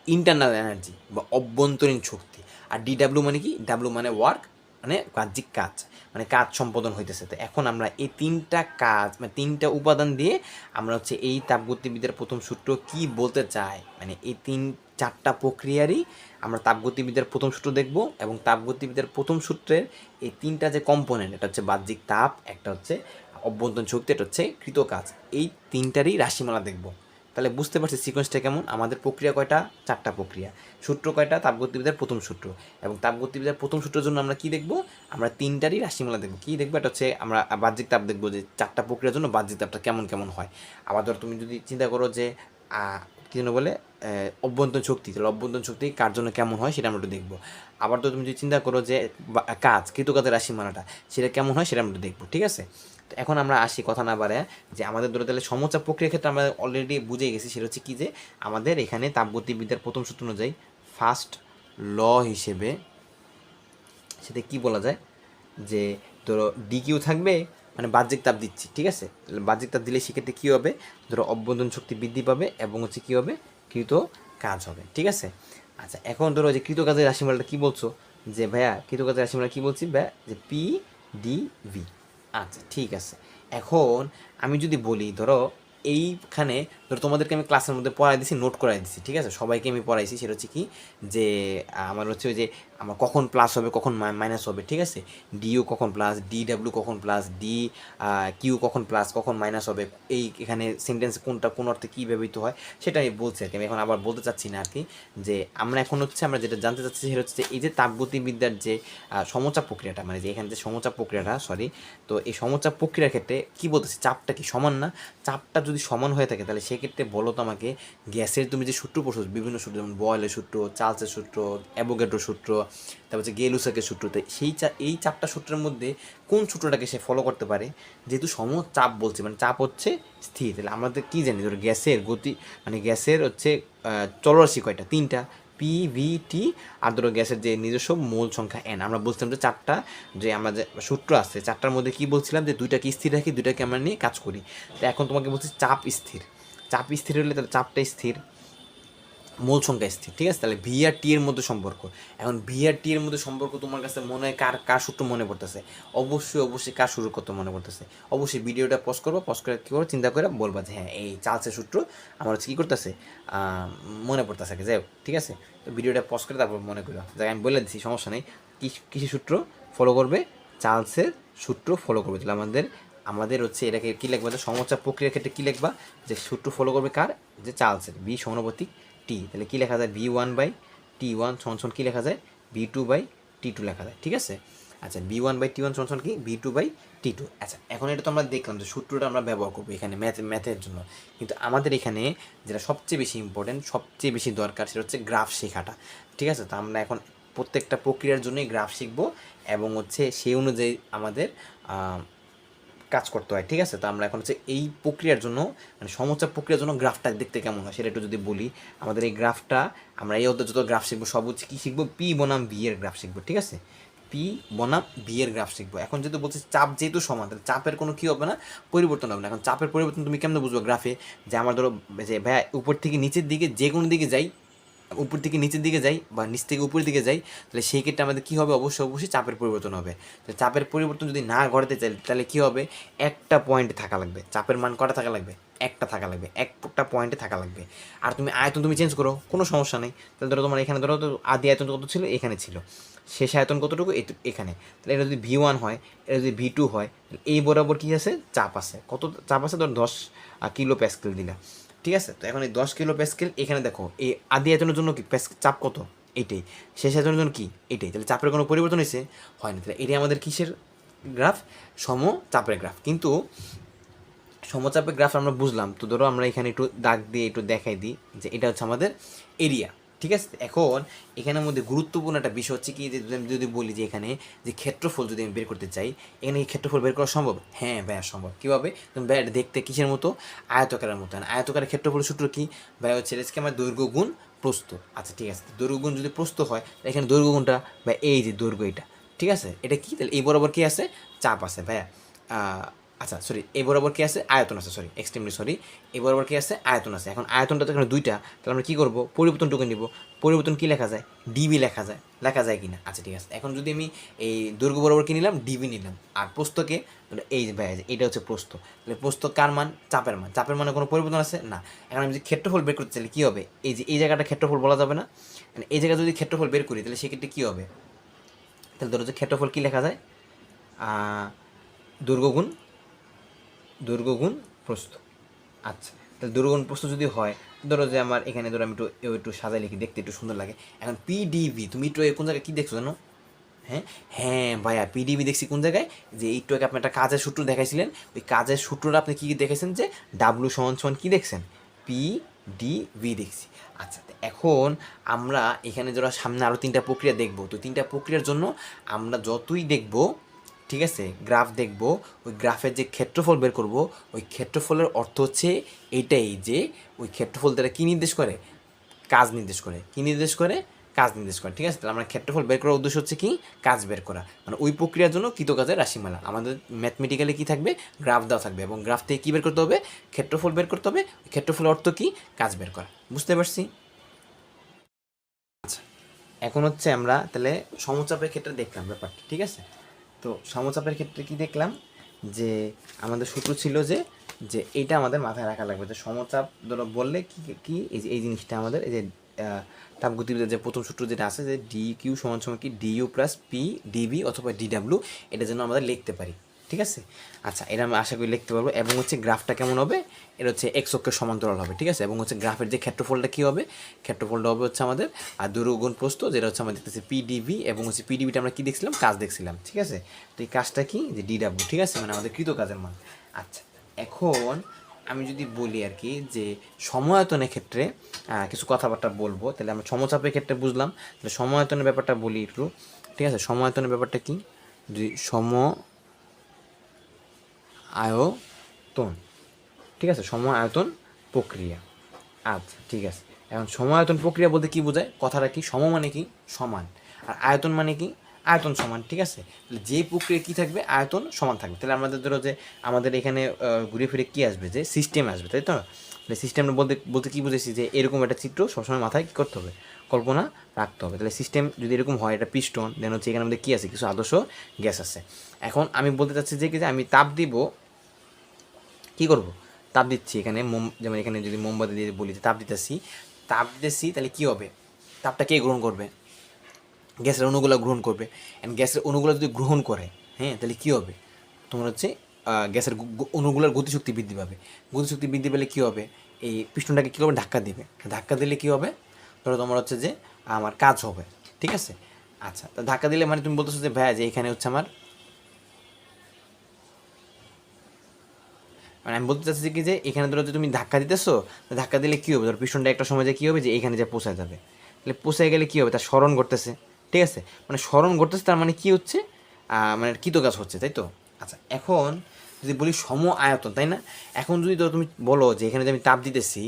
ইন্টারনাল এনার্জি বা অভ্যন্তরীণ শক্তি। আর DW মানে কি, ডাব্লু মানে ওয়ার্ক, মানে বাহ্যিক কাজ, মানে কাজ সম্পাদন হইতেছে। তো এখন আমরা এই 3টা কাজ, মানে 3টা উপাদান দিয়ে আমরা হচ্ছে এই তাপগতিবিদ্যার প্রথম সূত্র কি বলতে চাই, মানে এই 4টা প্রক্রিয়ারই আমরা তাপগতিবিদ্যার প্রথম সূত্র দেখব, এবং তাপগতিবিদ্যার প্রথম সূত্রের এই 3টা যে কম্পোনেন্ট, এটা হচ্ছে বাহ্যিক তাপ, একটা হচ্ছে অভ্যন্তরীণ শক্তি, এটা হচ্ছে কৃত কাজ, এই 3টারই রাশিমালা দেখব। তাহলে বুঝতে পারছি সিকোয়েন্সটা কেমন, আমাদের প্রক্রিয়া কয়টা, 4টা প্রক্রিয়া, সূত্র কয়টা, তাপগতিবিদ্যার প্রথম সূত্র, এবং তাপগতিবিদ্যার প্রথম সূত্রের জন্য আমরা কি দেখব, আমরা 3টারই রাশিমালা দেখব। কি দেখবো, এটা হচ্ছে আমরা বাহ্যিক তাপ দেখবো, যে 4টা প্রক্রিয়ার জন্য বাহ্যিক তাপটা কেমন কেমন হয়। আবার ধরো তুমি যদি চিন্তা করো যে কী যেন বলে, অভ্যন্তরীণ শক্তি, তাহলে অভ্যন্তরীণ শক্তি কার জন্য কেমন হয় সেটা আমরা একটু দেখবো। আবার তো তুমি যদি চিন্তা করো যে কাজ, কৃতকাজের রাশিমালাটা সেটা কেমন হয় সেটা আমরা দেখবো। ঠিক আছে, তো এখন আমরা আসি কথা না বাড়ে, যে আমাদের ধরো তাহলে সমচাপ প্রক্রিয়ার ক্ষেত্রে আমরা অলরেডি বুঝে গেছি, সেটা হচ্ছে কি যে আমাদের এখানে তাপগতিবিদ্যার প্রথম সূত্র অনুযায়ী ফার্স্ট ল হিসেবে সেটা কি বলা যায়, যে ধরো ডিকিউ থাকবে, মানে বাহ্যিক তাপ দিচ্ছি, ঠিক আছে, বাহ্যিক তাপ দিলে সেক্ষেত্রে কী হবে, ধরো অভ্যন্তরীণ শক্তি বৃদ্ধি পাবে, এবং হচ্ছে কী হবে, কৃত কাজ হবে। ঠিক আছে, আচ্ছা এখন ধরো যে কৃত কাজের রাশিমালাটা কী বলছো, যে ভাইয়া কৃত কাজের রাশিমালা কী বলছি ভাইয়া, যে PdV। আচ্ছা ঠিক আছে, এখন আমি যদি বলি ধরো এইখানে ধরো তোমাদেরকে আমি ক্লাসের মধ্যে পড়াই দিছি, নোট করাই দিছি, ঠিক আছে, সবাইকে আমি পড়াইছি, সেটা হচ্ছে কি যে আমার হচ্ছে ওই যে আমার কখন প্লাস হবে কখন মাইনাস হবে, ঠিক আছে, ডিইউ কখন প্লাস, DW কখন প্লাস, কিউ কখন প্লাস কখন মাইনাস হবে, এই এখানে সেন্টেন্স কোনটা কোন অর্থে কী ব্যবহৃত হয় সেটা আমি বলছি আর কি, আমি এখন আবার বলতে চাচ্ছি না আর কি। যে আমরা এখন হচ্ছে আমরা যেটা জানতে চাচ্ছি সেটা হচ্ছে যে এই যে তাপগতিবিদ্যার যে সমচাপ প্রক্রিয়াটা, মানে যে এখানে যে সমচাপ প্রক্রিয়াটা, সরি, তো এই সমচাপ প্রক্রিয়ার ক্ষেত্রে কী বলতেছি, চাপটা কি সমান না, চাপটা যদি সমান হয়ে থাকে তাহলে সেক্ষেত্রে বলো তো আমাকে, গ্যাসের তুমি যে সূত্র পড়ছো, বিভিন্ন সূত্র, যেমন বয়েলের সূত্র, চার্লসের সূত্র, অ্যাভোগাড্রোর সূত্র, তারপর হচ্ছে গেলুসাকের সূত্র, তো এই 4টা সূত্রের মধ্যে কোন সূত্রটাকে সে ফলো করতে পারে, যেহেতু সমচাপ বলছে, মানে চাপ হচ্ছে স্থির, তাহলে আমাদের কী জানি, ধরো গ্যাসের গতি, মানে গ্যাসের হচ্ছে চলরাশি কয়টা, 3টা, PVT, আর ধরো গ্যাসের যে নিজস্ব মোল সংখ্যা N। আমরা বলছিলাম যে 4টা যে আমরা যে সূত্র আছে 4টার মধ্যে কী বলছিলাম, যে 2টাকে স্থির রাখি, 2টাকে আমরা নিয়ে কাজ করি। তো এখন তোমাকে বলছি চাপ স্থির, চাপ স্থির হলে তাহলে চাপটা স্থির, মূল সংখ্যা স্থির, ঠিক আছে, তাহলে ভি আর টি এর মধ্যে সম্পর্ক। এখন ভি আর টি এর মধ্যে সম্পর্ক তোমার কাছে মনে হয় কার কার সূত্র মনে পড়তেছে, অবশ্যই কার সূত্র কত মনে পড়তেছে, অবশ্যই ভিডিওটা পজ করবো, পজ করে কী করে চিন্তা করে বলবা যে হ্যাঁ এই চার্লসের সূত্র আমার হচ্ছে কী করতেছে, মনে পড়তেছে, যাই হোক, ঠিক আছে, তো ভিডিওটা পজ করে তারপর মনে করো, যাই আমি বলে দিচ্ছি, সমস্যা নেই। কৃষি সূত্র ফলো করবে, চার্লসের সূত্র ফলো করবে, তাহলে আমাদের হচ্ছে এটাকে কী লিখবা, যে সমচাপ প্রক্রিয়ার ক্ষেত্রে কী লিখবা, যে সূত্র ফলো করবে কার, যে চার্লসের, বি সমানুপাতিক টি, তাহলে কী লেখা যায়, V1/T1 সমান কী লেখা যায়, V2/T2 লেখা যায়, ঠিক আছে। আচ্ছা V1/T1 সমান কি, V2/T2। আচ্ছা এখন এটা তো আমরা দেখলাম যে সূত্রটা আমরা ব্যবহার করবো এখানে ম্যাথের জন্য, কিন্তু আমাদের এখানে যেটা সবচেয়ে বেশি ইম্পর্টেন্ট, সবচেয়ে বেশি দরকার, সেটা হচ্ছে গ্রাফ শেখাটা, ঠিক আছে। তো আমরা এখন প্রত্যেকটা প্রক্রিয়ার জন্যই গ্রাফ শিখবো, এবং হচ্ছে সেই অনুযায়ী আমাদের কাজ করতে হয়, ঠিক আছে। তো আমরা এখন হচ্ছে এই প্রক্রিয়ার জন্য, মানে সমচাপ প্রক্রিয়ার জন্য গ্রাফটা দেখতে কেমন হয় সেটা একটু যদি বলি, আমাদের এই গ্রাফটা আমরা এই অধ্যায়ে যত গ্রাফ শিখবো সব হচ্ছে কী শিখবো, P বনাম V এর গ্রাফ শিখবো, ঠিক আছে, P বনাম V এর গ্রাফ শিখবো। এখন যেহেতু বলছি চাপ যেহেতু সমান, তাহলে চাপের কোনো কী হবে না, পরিবর্তন হবে না। এখন চাপের পরিবর্তন তুমি কেমন বুঝবো গ্রাফে, যে আমার ধরো যে ভাইয়া উপর থেকে নিচের দিকে যে কোনো দিকে যাই, উপর থেকে নিচের দিকে যাই বা নিচ থেকে উপরের দিকে যাই, তাহলে সেই ক্ষেত্রে আমাদের কী হবে, অবশ্যই চাপের পরিবর্তন হবে। তো চাপের পরিবর্তন যদি না ঘটাতে চাই তাহলে কী হবে, একটা পয়েন্টে থাকা লাগবে, চাপের মান কটা থাকা লাগবে, একটা থাকা লাগবে, একটা পয়েন্টে থাকা লাগবে। আর তুমি আয়তন তুমি চেঞ্জ করো, কোনো সমস্যা নেই। তাহলে ধরো তোমার এখানে ধরো তো আদি আয়তন কত ছিল, এখানে ছিল, শেষ আয়তন কতটুকু এখানে, তাহলে এটা যদি V1 হয়, এটা যদি V2 হয়, এই বরাবর কী আছে, চাপ আছে, কত চাপ আছে, ধরো 10 কিলো প্যাসকেল দিলা। ঠিক আছে। তো এখন এই 10 কিলো প্যাসকেল এখানে দেখো এই আদি আয়তনের জন্য কি চাপ কত, এইটাই, শেষ আয়তনের জন্য কি এইটাই, তাহলে চাপের কোনো পরিবর্তন হয়েছে হয় না, তাহলে এটাই আমাদের কিসের গ্রাফ, সমচাপের গ্রাফ। কিন্তু সমচাপের গ্রাফ আমরা বুঝলাম, তো ধরো আমরা এখানে একটু দাগ দিয়ে একটু দেখাই দিই যে এটা হচ্ছে আমাদের এরিয়া, ঠিক আছে। এখন এখানের মধ্যে গুরুত্বপূর্ণ একটা বিষয় হচ্ছে কি, যে যদি বলি যে এখানে যে ক্ষেত্রফল যদি আমি বের করতে চাই, এখানে কি ক্ষেত্রফল বের করা সম্ভব? হ্যাঁ ভাইয়া সম্ভব। কীভাবে? ভাইয়া দেখতে কিসের মতো? আয়তকারের মতো। আয়তকারের ক্ষেত্রফলের সূত্র কি ভাইয়া? হচ্ছে এটাকে আমার দৈর্ঘ্য গুণ প্রস্থ। আচ্ছা ঠিক আছে, দৈর্ঘ্য গুণ যদি প্রস্থ হয়, এখানে দৈর্ঘ্য গুণটা বা এই যে দৈর্ঘ্য এটা, ঠিক আছে, এটা কি? তাহলে এই বরাবর কি আছে? চাপ আছে ভাইয়া। আচ্ছা সরি, এই বরাবর কি আছে? আয়তন আছে, সরি এক্সট্রিমলি সরি, এই বরাবর কি আছে? আয়তন আছে। এখন আয়তনটা তো এখানে দুইটা, তাহলে আমরা কী করবো? পরিবর্তনটুকু নিব। পরিবর্তন কী লেখা যায়? ডিবি লেখা যায়, কি না? আচ্ছা ঠিক আছে, এখন যদি আমি এই দৈর্ঘ্য বরাবর কী নিলাম? ডিবি নিলাম, আর প্রস্থকে এই যে ভাই এটা হচ্ছে প্রস্থ, তাহলে প্রস্থ কার মান? চাপের মান। চাপের মানে কোনো পরিবর্তন আছে না। এখন আমি যদি ক্ষেত্রফল বের করতে চাইলে কী হবে? এই যে এই জায়গাটা ক্ষেত্রফল বলা যাবে না, মানে এই জায়গায় যদি ক্ষেত্রফল বের করি তাহলে সেক্ষেত্রে কী হবে? তাহলে ধরো যে ক্ষেত্রফল কী লেখা যায়? দৈর্ঘ্য গুণ প্রস্থ। আচ্ছা, তাহলে দৈর্ঘ্য গুণ প্রস্থ যদি হয়, ধরো যে আমার এখানে ধরো আমি একটু সাজাই লিখি, দেখতে একটু সুন্দর লাগে। এখন পিডিভি, তুমি একটু কোন জায়গায় কী দেখছো জানো? হ্যাঁ হ্যাঁ ভাইয়া, পিডিবি দেখছি কোন জায়গায়? যে একটু আগে আপনি একটা কাজের সূত্র দেখাইছিলেন, ওই কাজের সূত্রটা আপনি কী দেখেছেন? যে ডাব্লু সমান সমান কী দেখছেন? পিডিভি দেখছি। আচ্ছা, এখন আমরা এখানে যারা সামনে আরও 3টা প্রক্রিয়া দেখব, তো 3টা প্রক্রিয়ার জন্য আমরা যতই দেখব, ঠিক আছে, গ্রাফ দেখব, ওই গ্রাফের যে ক্ষেত্রফল বের করব, ওই ক্ষেত্রফলের অর্থ হচ্ছে এইটাই, যে ওই ক্ষেত্রফল দ্বারা কী নির্দেশ করে? কাজ নির্দেশ করে। কী নির্দেশ করে? কাজ নির্দেশ করে, ঠিক আছে। তাহলে আমরা ক্ষেত্রফল বের করার উদ্দেশ্য হচ্ছে কি? কাজ বের করা, মানে ওই প্রক্রিয়ার জন্য কৃতকাজের রাশিমালা। আমাদের ম্যাথমেটিক্যালি কী থাকবে? গ্রাফ দেওয়া থাকবে, এবং গ্রাফ থেকে কী বের করতে হবে? ক্ষেত্রফল বের করতে হবে। ক্ষেত্রফলের অর্থ কি? কাজ বের করা। বুঝতে পারছি? আচ্ছা, এখন হচ্ছে আমরা তাহলে সমচাপের ক্ষেত্রে দেখলাম ব্যাপারটা, ঠিক আছে। তো সমচাপের ক্ষেত্রে কি দেখলাম? যে আমাদের সূত্র ছিল যে যে এইটা আমাদের মাথায় রাখা লাগবে, যে সমচাপ ধরো বললে কি কি এই জিনিসটা আমাদের, এই যে তাপগতিবিদ্যার যে প্রথম সূত্র যেটা আছে, যে ডি কিউ সমান সমান কি ডিইউ প্লাস পি ডিবি অথবা ডিডাব্লিউ, এটা যেন আমরা লিখতে পারি, ঠিক আছে। আচ্ছা, এটা আমি আশা করি লিখতে পারবো। এবং হচ্ছে গ্রাফটা কেমন হবে? এটা হচ্ছে এক্স অক্ষের সমান্তরাল হবে, ঠিক আছে। এবং হচ্ছে গ্রাফের যে ক্ষেত্রফলটা কী হবে? ক্ষেত্রফলটা হবে হচ্ছে আমাদের আর দৈর্ঘ্য গুণ প্রস্থ, যেটা হচ্ছে আমরা দেখতেছি পিডিভি, এবং হচ্ছে পিডিবিটা আমরা কী দেখছিলাম? কাজ দেখছিলাম, ঠিক আছে। তো এই কাজটা কি? যে ডিডাব্লিউ, ঠিক আছে, মানে আমাদের কৃত কাজের মান। আচ্ছা, এখন আমি যদি বলি আর কি, যে সময়তনের ক্ষেত্রে কিছু কথাবার্তা বলবো, তাহলে আমরা সমচাপের ক্ষেত্রে বুঝলাম, তাহলে সময়তনের ব্যাপারটা বলি একটু, ঠিক আছে। সময়তনের ব্যাপারটা কি? যদি আয়তন, ঠিক আছে, আয়তন প্রক্রিয়া। আচ্ছা ঠিক আছে, এখন আয়তন প্রক্রিয়া বলতে কি বোঝায়? কথাটা কি? মানে কি? সমান। আর আয়তন মানে কি? আয়তন সমান, ঠিক আছে। তাহলে যে প্রক্রিয়া কী থাকবে? আয়তন সমান থাকবে। তাহলে আমাদের ধরো যে আমাদের এখানে ঘুরে ফিরে কী আসবে? যে সিস্টেম আসবে, তাই তো। তাহলে সিস্টেম বলতে বলতে কী বুঝেছি? যে এরকম একটা চিত্র সবসময় মাথায় কী করতে হবে? কল্পনা রাখতে হবে। তাহলে সিস্টেম যদি এরকম হয়, এটা পিস্টন, দেন হচ্ছে এখানে আমাদের কী আছে? কিছু আদর্শ গ্যাস আছে। এখন আমি বলতে চাচ্ছি যে কি, যে আমি তাপ দিব, কী করব? তাপ দিচ্ছি এখানে, যেমন এখানে যদি মোমবাতি দিয়ে বলি যে তাপ দিতেছি, তাহলে কী হবে? তাপটা কে গ্রহণ করবে? গ্যাসের অণুগুলো গ্রহণ করবে। অ্যান্ড গ্যাসের অণুগুলো যদি গ্রহণ করে, হ্যাঁ, তাহলে কী হবে? তোমার হচ্ছে গ্যাসের অণুগুলোর গতিশক্তি বৃদ্ধি পাবে। গতিশক্তি বৃদ্ধি পেলে কী হবে? এই পিস্টনটাকে কী করবে? ধাক্কা দেবে। ধাক্কা দিলে কী হবে? ধরো তোমার হচ্ছে যে আমার কাজ হবে, ঠিক আছে। আচ্ছা, তো ধাক্কা দিলে মানে তুমি বলতেছো যে ভাইয়া, যে এখানে হচ্ছে আমার, মানে আমি বলতে চাচ্ছি কি, যে এখানে ধরো যে তুমি ধাক্কা দিতেছো, ধাক্কা দিলে কী হবে? ধরো পিস্টনটা একটা সময় যে কী হবে? যে এখানে যে পৌঁছায় যাবে। তাহলে পৌঁছায় গেলে কী হবে? তার স্মরণ ঘটতেছে, ঠিক আছে। মানে স্মরণ ঘটতেছে, তার মানে কী হচ্ছে? মানে কৃতকাজ হচ্ছে, তাই তো। আচ্ছা, এখন যদি বলি আয়তন, তাই না? এখন যদি তো তুমি বলো যে এখানে যে আমি তাপ দিতেছি,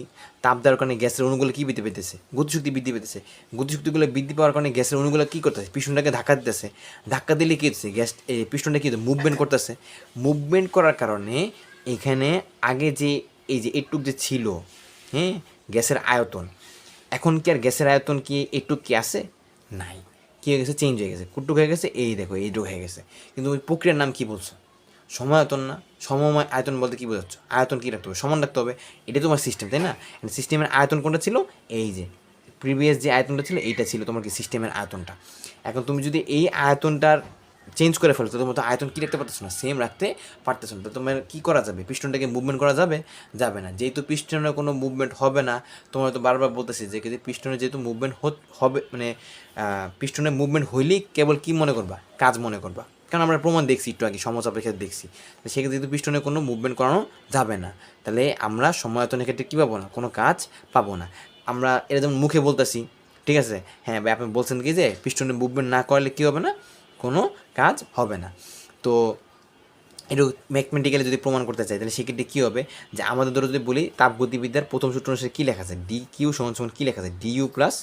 তাপ দেওয়ার কারণে গ্যাসের অণুগুলো কী বৃদ্ধি পেতেছে? গতিশক্তি বৃদ্ধি পেতেছে। গতিশক্তিগুলো বৃদ্ধি পাওয়ার কারণে গ্যাসের অণুগুলো কী করতেছে? পিস্টনটাকে ধাক্কা দিতেছে। ধাক্কা দিলে কী হচ্ছে? গ্যাস পিস্টনটা কী হচ্ছে? মুভমেন্ট করতেছে। মুভমেন্ট করার কারণে এখানে আগে যে এই যে এটুক যে ছিল, হ্যাঁ, গ্যাসের আয়তন, এখন কি আর গ্যাসের আয়তন কি এটুক কি আছে? নাই। কী হয়ে গেছে? চেঞ্জ হয়ে গেছে। কুটুক হয়ে গেছে, এই দেখো এইটুক হয়ে গেছে। কিন্তু ওই প্রক্রিয়ার নাম কী বলছো? আয়তন না? সমময় আয়তন বলতে কী বোঝাচ্ছ? আয়তন কী রাখতে হবে? সমান রাখতে হবে। এটা তোমার সিস্টেম, তাই না? সিস্টেমের আয়তন কোনটা ছিল? এই যে প্রিভিয়াস যে আয়তনটা ছিল, এইটা ছিল তোমার কি সিস্টেমের আয়তনটা। এখন তুমি যদি এই আয়তনটার চেঞ্জ করে ফেলছো, তোমার তো আয়তন কী রাখতে পারতেছো না, সেম রাখতে পারতেছো না। তো তোমার কী করা যাবে, পিস্টনটাকে মুভমেন্ট করা যাবে? যাবে না। যেহেতু পিস্টনের কোনো মুভমেন্ট হবে না, তোমার তো বারবার বলতেছি যে পিস্টনের যেহেতু মুভমেন্ট হবে, মানে পিস্টনের মুভমেন্ট হইলেই কেবল কী মনে করবা, কাজ মনে করবা। কারণ আমরা প্রমাণ দেখছি একটু আগে, সমচাপের ক্ষেত্রে দেখছি। তো সেক্ষেত্রে যেহেতু পিস্টনের কোনো মুভমেন্ট করানো যাবে না, তাহলে আমরা সময়তনের ক্ষেত্রে কী পাবো না, কোনো কাজ পাবো না। আমরা এটা যেমন মুখে বলতেছি, ঠিক আছে, হ্যাঁ ভাই আপনি বলছেন কি যে পিস্টনের মুভমেন্ট না করলে কী হবে না, কোনো কাজ হবে না। তো একটু ম্যাথমেটিক্যালি যদি প্রমাণ করতে চাই তাহলে সেক্ষেত্রে কী হবে, যে আমাদের ধরো যদি বলি তাপগতিবিদ্যার প্রথম সূত্র অনুসারে কী লেখা যায়, ডি কিউ সমান সমান কী লেখা যায়, D U plus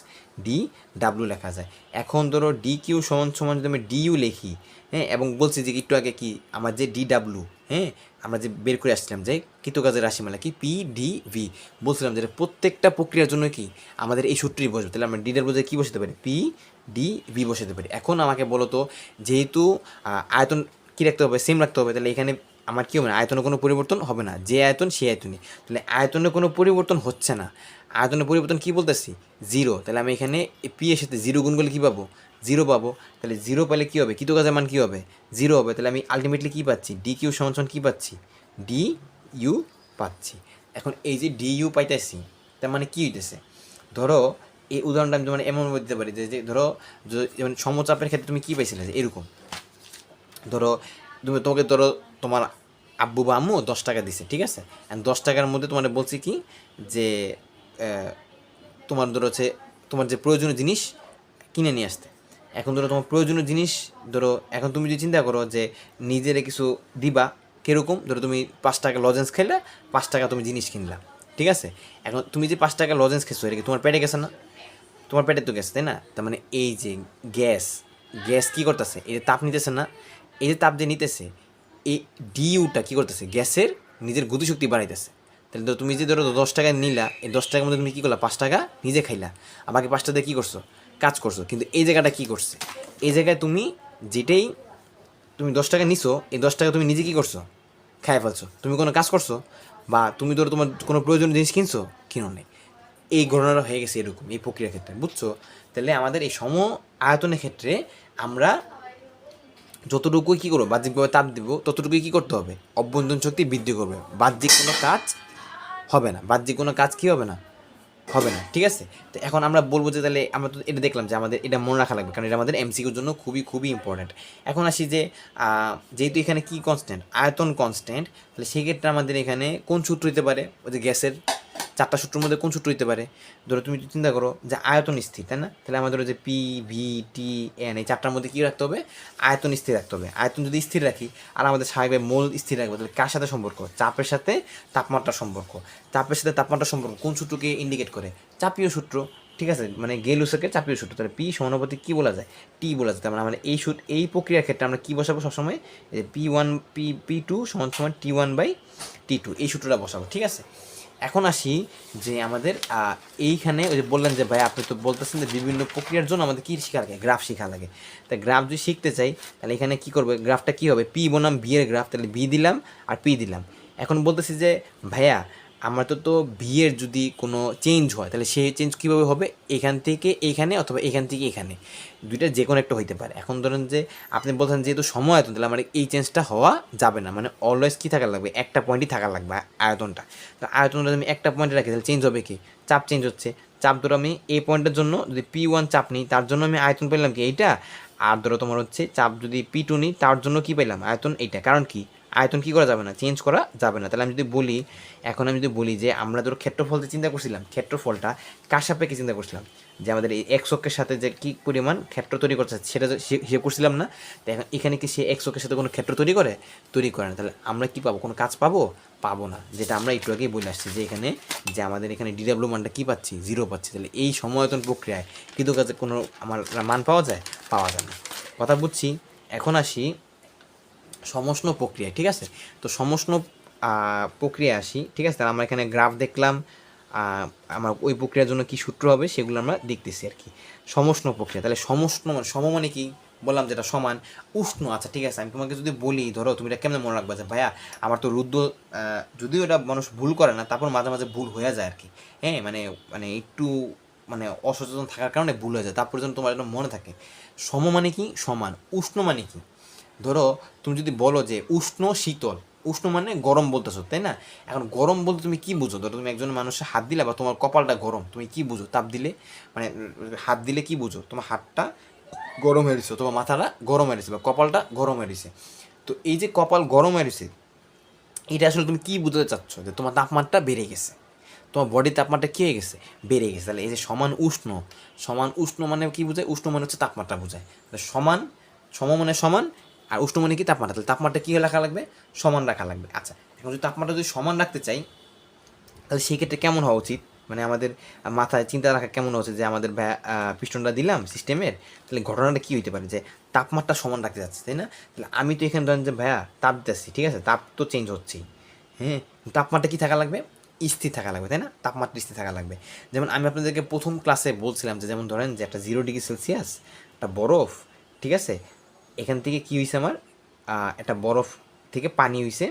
D W লেখা যায়। এখন ধরো ডি কিউ সমান সমান যদি আমি ডি ইউ লিখি, হ্যাঁ, এবং বলছি যে একটু আগে কি আমার যে ডি ডাব্লিউ, হ্যাঁ, আমরা যে বের করে আসছিলাম যে কৃতকাজের রাশিমালা কি পি ডি ভি, বলছিলাম যে প্রত্যেকটা প্রক্রিয়ার জন্য কি আমাদের এই সূত্রই বসবে। তাহলে আমরা ডি ডাব্লিউ কী বসাতে পারি, পি ডি ভি বসাতে পারি। এখন আমাকে বলো তো, যেহেতু আয়তন কী রাখতে হবে, সেম রাখতে হবে, তাহলে এখানে আমার কী হবে না, আয়তনের কোনো পরিবর্তন হবে না, যে আয়তন সেই আয়তনই। তাহলে আয়তনের কোনো পরিবর্তন হচ্ছে না, আয়তনের পরিবর্তন কী বলতেছি, জিরো। তাহলে আমি এখানে পি এর সাথে জিরো গুণ করলে কী পাবো, জিরো পাবো। তাহলে জিরো পেলে কী হবে, কৃতকাজের মান কী হবে, জিরো হবে। তাহলে আমি আলটিমেটলি কী পাচ্ছি, ডি কিউ সমান সমান কী পাচ্ছি, ডি ইউ পাচ্ছি। এখন এই যে ডি ইউ পাইতেছি, তার মানে কী হইতেছে, ধরো এই উদাহরণটা আমি মানে এমন দিতে পারি যে ধরো যেমন সমচাপের ক্ষেত্রে তুমি কী পাইছিলে, যে এরকম ধরো তোমাকে ধরো তোমার আব্বু বা আম্মু 10 টাকা দিছে, ঠিক আছে, অ্যান্ড 10 টাকার মধ্যে তোমার বলছি কি যে তোমার ধরো হচ্ছে তোমার যে প্রয়োজনীয় জিনিস কিনে নিয়ে আসতে। এখন ধরো তোমার প্রয়োজনীয় জিনিস, ধরো এখন তুমি যদি চিন্তা করো যে নিজের কিছু দিবা, কীরকম, ধরো তুমি 5 টাকা লজেন্স খেলে 5 টাকা তুমি জিনিস কিনলা, ঠিক আছে। এখন তুমি যে 5 টাকা লজেন্স খেয়েছো, এটা কি তোমার পেটে গেছে না, তোমার পেটে তো গেছে, তাই না। তার মানে এই যে গ্যাস, গ্যাস কী করতেছে, এই যে তাপ নিতেছে না, এই যে তাপ যে নিতেছে, এই ডিইউটা কী করতেছে, গ্যাসের নিজের গতিশক্তি বাড়াইতেছে। তাহলে তো তুমি যে ধরো 10 টাকা নিলা, এই 10 টাকার মধ্যে তুমি কী করলা, 5 টাকা নিজে খাইলা, আর বাকি 5 টাকা দিয়ে কী করছো, কাজ করছো। কিন্তু এই জায়গাটা কী করছে, এই জায়গায় তুমি যেটাই তুমি 10 টাকা নিছো, এই 10 টাকা তুমি নিজে কী করছো, খাই ফেলছো। তুমি কোনো কাজ করছো, বা তুমি ধরো তোমার কোনো প্রয়োজনীয় জিনিস কিনছো, কিনো নেই। এই ঘটনাটা হয়ে গেছে এরকম এই প্রক্রিয়ার ক্ষেত্রে, বুঝছো। তাহলে আমাদের এই সম আয়তনের ক্ষেত্রে আমরা যতটুকুই কী করবো, বাহ্যিকভাবে তাপ দিব, ততটুকুই কী করতে হবে, অভ্যন্তরীণ শক্তি বৃদ্ধি করবে, বাহ্যিক কোনো কাজ হবে না, বাহ্যিক কোনো কাজ কী হবে না, হবে না, ঠিক আছে। তো এখন আমরা বলবো যে তাহলে আমরা তো এটা দেখলাম যে আমাদের এটা মনে রাখা লাগবে, কারণ এটা আমাদের এমসিকিউর জন্য খুবই খুবই ইম্পর্ট্যান্ট। এখন আসি যে যেহেতু এখানে কি কনস্ট্যান্ট, আয়তন কনস্ট্যান্ট, তাহলে সেক্ষেত্রে আমাদের এখানে কোন সূত্র হতে পারে, ওই যে গ্যাসের 4টা সূত্রের মধ্যে কোন সূত্র হতে পারে, ধরো তুমি চিন্তা করো যে আয়তন স্থির, তাই না, তাহলে আমাদের যে পি ভি টি এন এই 4টার মধ্যে কী রাখতে হবে, আয়তন স্থির রাখতে হবে। আয়তন যদি স্থির রাখি আর আমাদের স্বাভাবিকভাবে মোল স্থির রাখবো, তাহলে কার সাথে সম্পর্ক, চাপের সাথে তাপমাত্রার সম্পর্ক। চাপের সাথে তাপমাত্রার সম্পর্ক কোন সূত্রকে ইন্ডিকেট করে, চাপীয় সূত্র, ঠিক আছে, মানে গেলুসের চাপীয় সূত্র। তাহলে পি সমানুপাতিক কী বলা যায়, টি বলা যায়। তার মানে আমরা এই প্রক্রিয়ার ক্ষেত্রে আমরা কী বসাবো সবসময়, পি টু সমান সমান T1/T2 এই সূত্রটা বসাবো, ঠিক আছে। এখন আসি যে আমাদের এইখানে ওই যে বললেন যে ভাই আপনি তো বলতেছেন যে বিভিন্ন প্রক্রিয়ার জন্য আমাদের কী শেখা লাগে, গ্রাফ শেখা লাগে। তাই গ্রাফ যদি শিখতে চাই তাহলে এখানে কী করবে, গ্রাফটা কী হবে, পি বনাম বি এর গ্রাফ, তাহলে বি দিলাম আর পি দিলাম। এখন বলতেছি যে ভাইয়া আমার তো বি এর যদি কোনো চেঞ্জ হয় তাহলে সেই চেঞ্জ কীভাবে হবে, এখান থেকে এইখানে অথবা এখান থেকে এখানে, দুইটা যে কোনো একটা হইতে পারে। এখন ধরেন যে আপনি বলছেন যেহেতু সময় আয়তন, তাহলে আমার এই চেঞ্জটা হওয়া যাবে না, মানে অলওয়েজ কী থাকা লাগবে, একটা পয়েন্টই থাকা লাগবে আয়তনটা। তো আয়তনটা আমি একটা পয়েন্টে রাখি তাহলে চেঞ্জ হবে কি, চাপ চেঞ্জ হচ্ছে। চাপ ধরো আমি এই পয়েন্টের জন্য যদি P1 চাপ নিই তার জন্য আমি আয়তন পেলাম কি এইটা, আর ধরো তোমার হচ্ছে চাপ যদি P2 নিই তার জন্য কী পেলাম, আয়তন এইটা। কারণ কি, আয়তন কী করা যাবে না, চেঞ্জ করা যাবে না। তাহলে আমি যদি বলি, এখন আমি যদি বলি যে আমরা ধরো ক্ষেত্রফলতে চিন্তা করছিলাম, ক্ষেত্রফলটা কার সাপেক্ষে চিন্তা করছিলাম, যে আমাদের এই এক্স অক্ষের সাথে যে কী পরিমাণ ক্ষেত্র তৈরি করছে সেটা সে করছিলাম না। তো এখন এখানে কি সে এক্স অক্ষের সাথে কোনো ক্ষেত্র তৈরি করে না, তাহলে আমরা কি পাবো, কোনো কাজ পাবো না। যেটা আমরা একটু আগেই বলে আসছি যে এখানে যে আমাদের এখানে ডিডাব্লিউ মানটা কী পাচ্ছি, জিরো পাচ্ছি। তাহলে এই সময়তন প্রক্রিয়ায় কিন্তু কাজে কোনো আমার মান পাওয়া যায় না, কথা বুঝছি। এখন আসি সমষ্ণ প্রক্রিয়ায়, ঠিক আছে। তো সমষ্ণ প্রক্রিয়া আসি, ঠিক আছে। তাহলে আমরা এখানে গ্রাফ দেখলাম, আমার ওই প্রক্রিয়ার জন্য কী সূত্র হবে সেগুলো আমরা দেখতেছি আর কি। সমষ্ণ প্রক্রিয়া, তাহলে সমষ্ণ সম মানে কি বললাম, যেটা সমান উষ্ণ। আচ্ছা ঠিক আছে, আমি তোমাকে যদি বলি, ধরো তুমি এটা কেমন মনে রাখবা যে ভাইয়া আমার তো রুদ্র, যদিও এটা মানুষ ভুল করে না, তারপর মাঝে মাঝে ভুল হয়ে যায় আর কি, হ্যাঁ, মানে একটু মানে অসচেতন থাকার কারণে ভুল হয়ে যায়, তারপর যেন তোমার যেন মনে থাকে। সম মানে কি, সমান। উষ্ণ মানে কি, ধরো তুমি যদি বলো যে উষ্ণ শীতল, উষ্ণ মানে গরম বলতেছো তাই না? এখন গরম বলতে তুমি কি বুঝো? ধরো তুমি একজন মানুষের হাত দিলে বা তোমার কপালটা গরম, তুমি কি বুঝো তাপ দিলে? মানে হাত দিলে কি বুঝো? তোমার হাতটা গরম হয়ে গেছে, তোমার মাথাটা গরম হয়ে গেছে বা কপালটা গরম হয়ে গেছে। তো এই যে কপাল গরম হয়ে গেছে, এটা আসলে তুমি কী বুঝতে চাচ্ছ? যে তোমার তাপমাত্রা বেড়ে গেছে, তোমার বডির তাপমাত্রা কী হয়ে গেছে? বেড়ে গেছে। তাহলে এই যে সমান উষ্ণ মানে কী বোঝায়? উষ্ণ মানে হচ্ছে তাপমাত্রা বোঝায়। সমান, মানে সমান, আর উষ্ণ মানে কি? তাপমাত্রা। তাহলে তাপমাত্রা কী রাখা লাগবে? সমান রাখা লাগবে। আচ্ছা, এখন যদি তাপমাত্রা যদি সমান রাখতে চাই, তাহলে সেক্ষেত্রে কেমন হওয়া উচিত? মানে আমাদের মাথায় চিন্তা রাখা কেমন হচ্ছে যে আমাদের পিস্টনটা দিলাম সিস্টেমের, তাহলে ঘটনাটা কী হইতে পারে? যে তাপমাত্রা সমান রাখতে যাচ্ছে তাই না? তাহলে আমি তো এখানে ধরেন যে ভাইয়া তাপ দিতেছি, ঠিক আছে, তাপ তো চেঞ্জ হচ্ছেই, হ্যাঁ, তাপমাত্রা কী থাকা লাগবে? স্থির থাকা লাগবে তাই না? তাপমাত্রা স্থির থাকা লাগবে। যেমন আমি আপনাদেরকে প্রথম ক্লাসে বলছিলাম যে যেমন ধরেন যে একটা 0 ডিগ্রি সেলসিয়াস একটা বরফ, ঠিক আছে, এখান থেকে কী হয়েছে আমার, একটা বরফ থেকে পানি হয়েছে,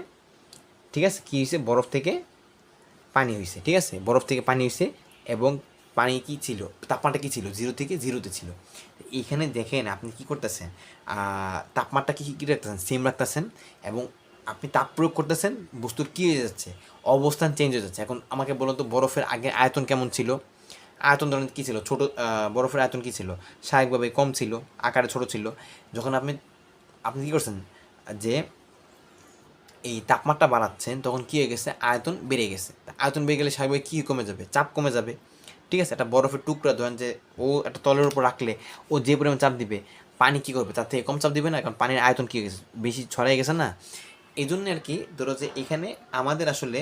ঠিক আছে, কী হয়েছে? বরফ থেকে পানি হয়েছে, ঠিক আছে, বরফ থেকে পানি হয়েছে, এবং পানি কি ছিল, তাপমাত্রা কী ছিল? 0 থেকে 0-তে ছিল। এইখানে দেখেন আপনি কি করতেছেন, তাপমাত্রা কী রাখতেছেন? সেম রাখতেছেন, এবং আপনি তাপ প্রয়োগ করতেছেন, বস্তুর কী হয়ে যাচ্ছে? অবস্থান চেঞ্জ হয়ে যাচ্ছে। এখন আমাকে বলুন তো, বরফের আগে আয়তন কেমন ছিল? আয়তন ধরেন কী ছিল? ছোটো, বরফের আয়তন কী ছিল? স্বাভাবিকভাবে কম ছিল, আকারে ছোটো ছিল। যখন আপনি আপনি কী করছেন, যে এই তাপমাত্রা বাড়াচ্ছেন, তখন কী হয়ে গেছে? আয়তন বেড়ে গেছে। আয়তন বেড়ে গেলে স্বাভাবিক কী কমে যাবে? চাপ কমে যাবে, ঠিক আছে। একটা বরফের টুকরা ধরেন যে ও একটা তলের উপর রাখলে ও যে পরিমাণ চাপ দিবে, পানি কী করবে? তার থেকে কম চাপ দিবে না, কারণ পানির আয়তন কী হয়ে গেছে? বেশি ছড়াই গেছে না। এই জন্য আর কি, ধরো যে এখানে আমাদের আসলে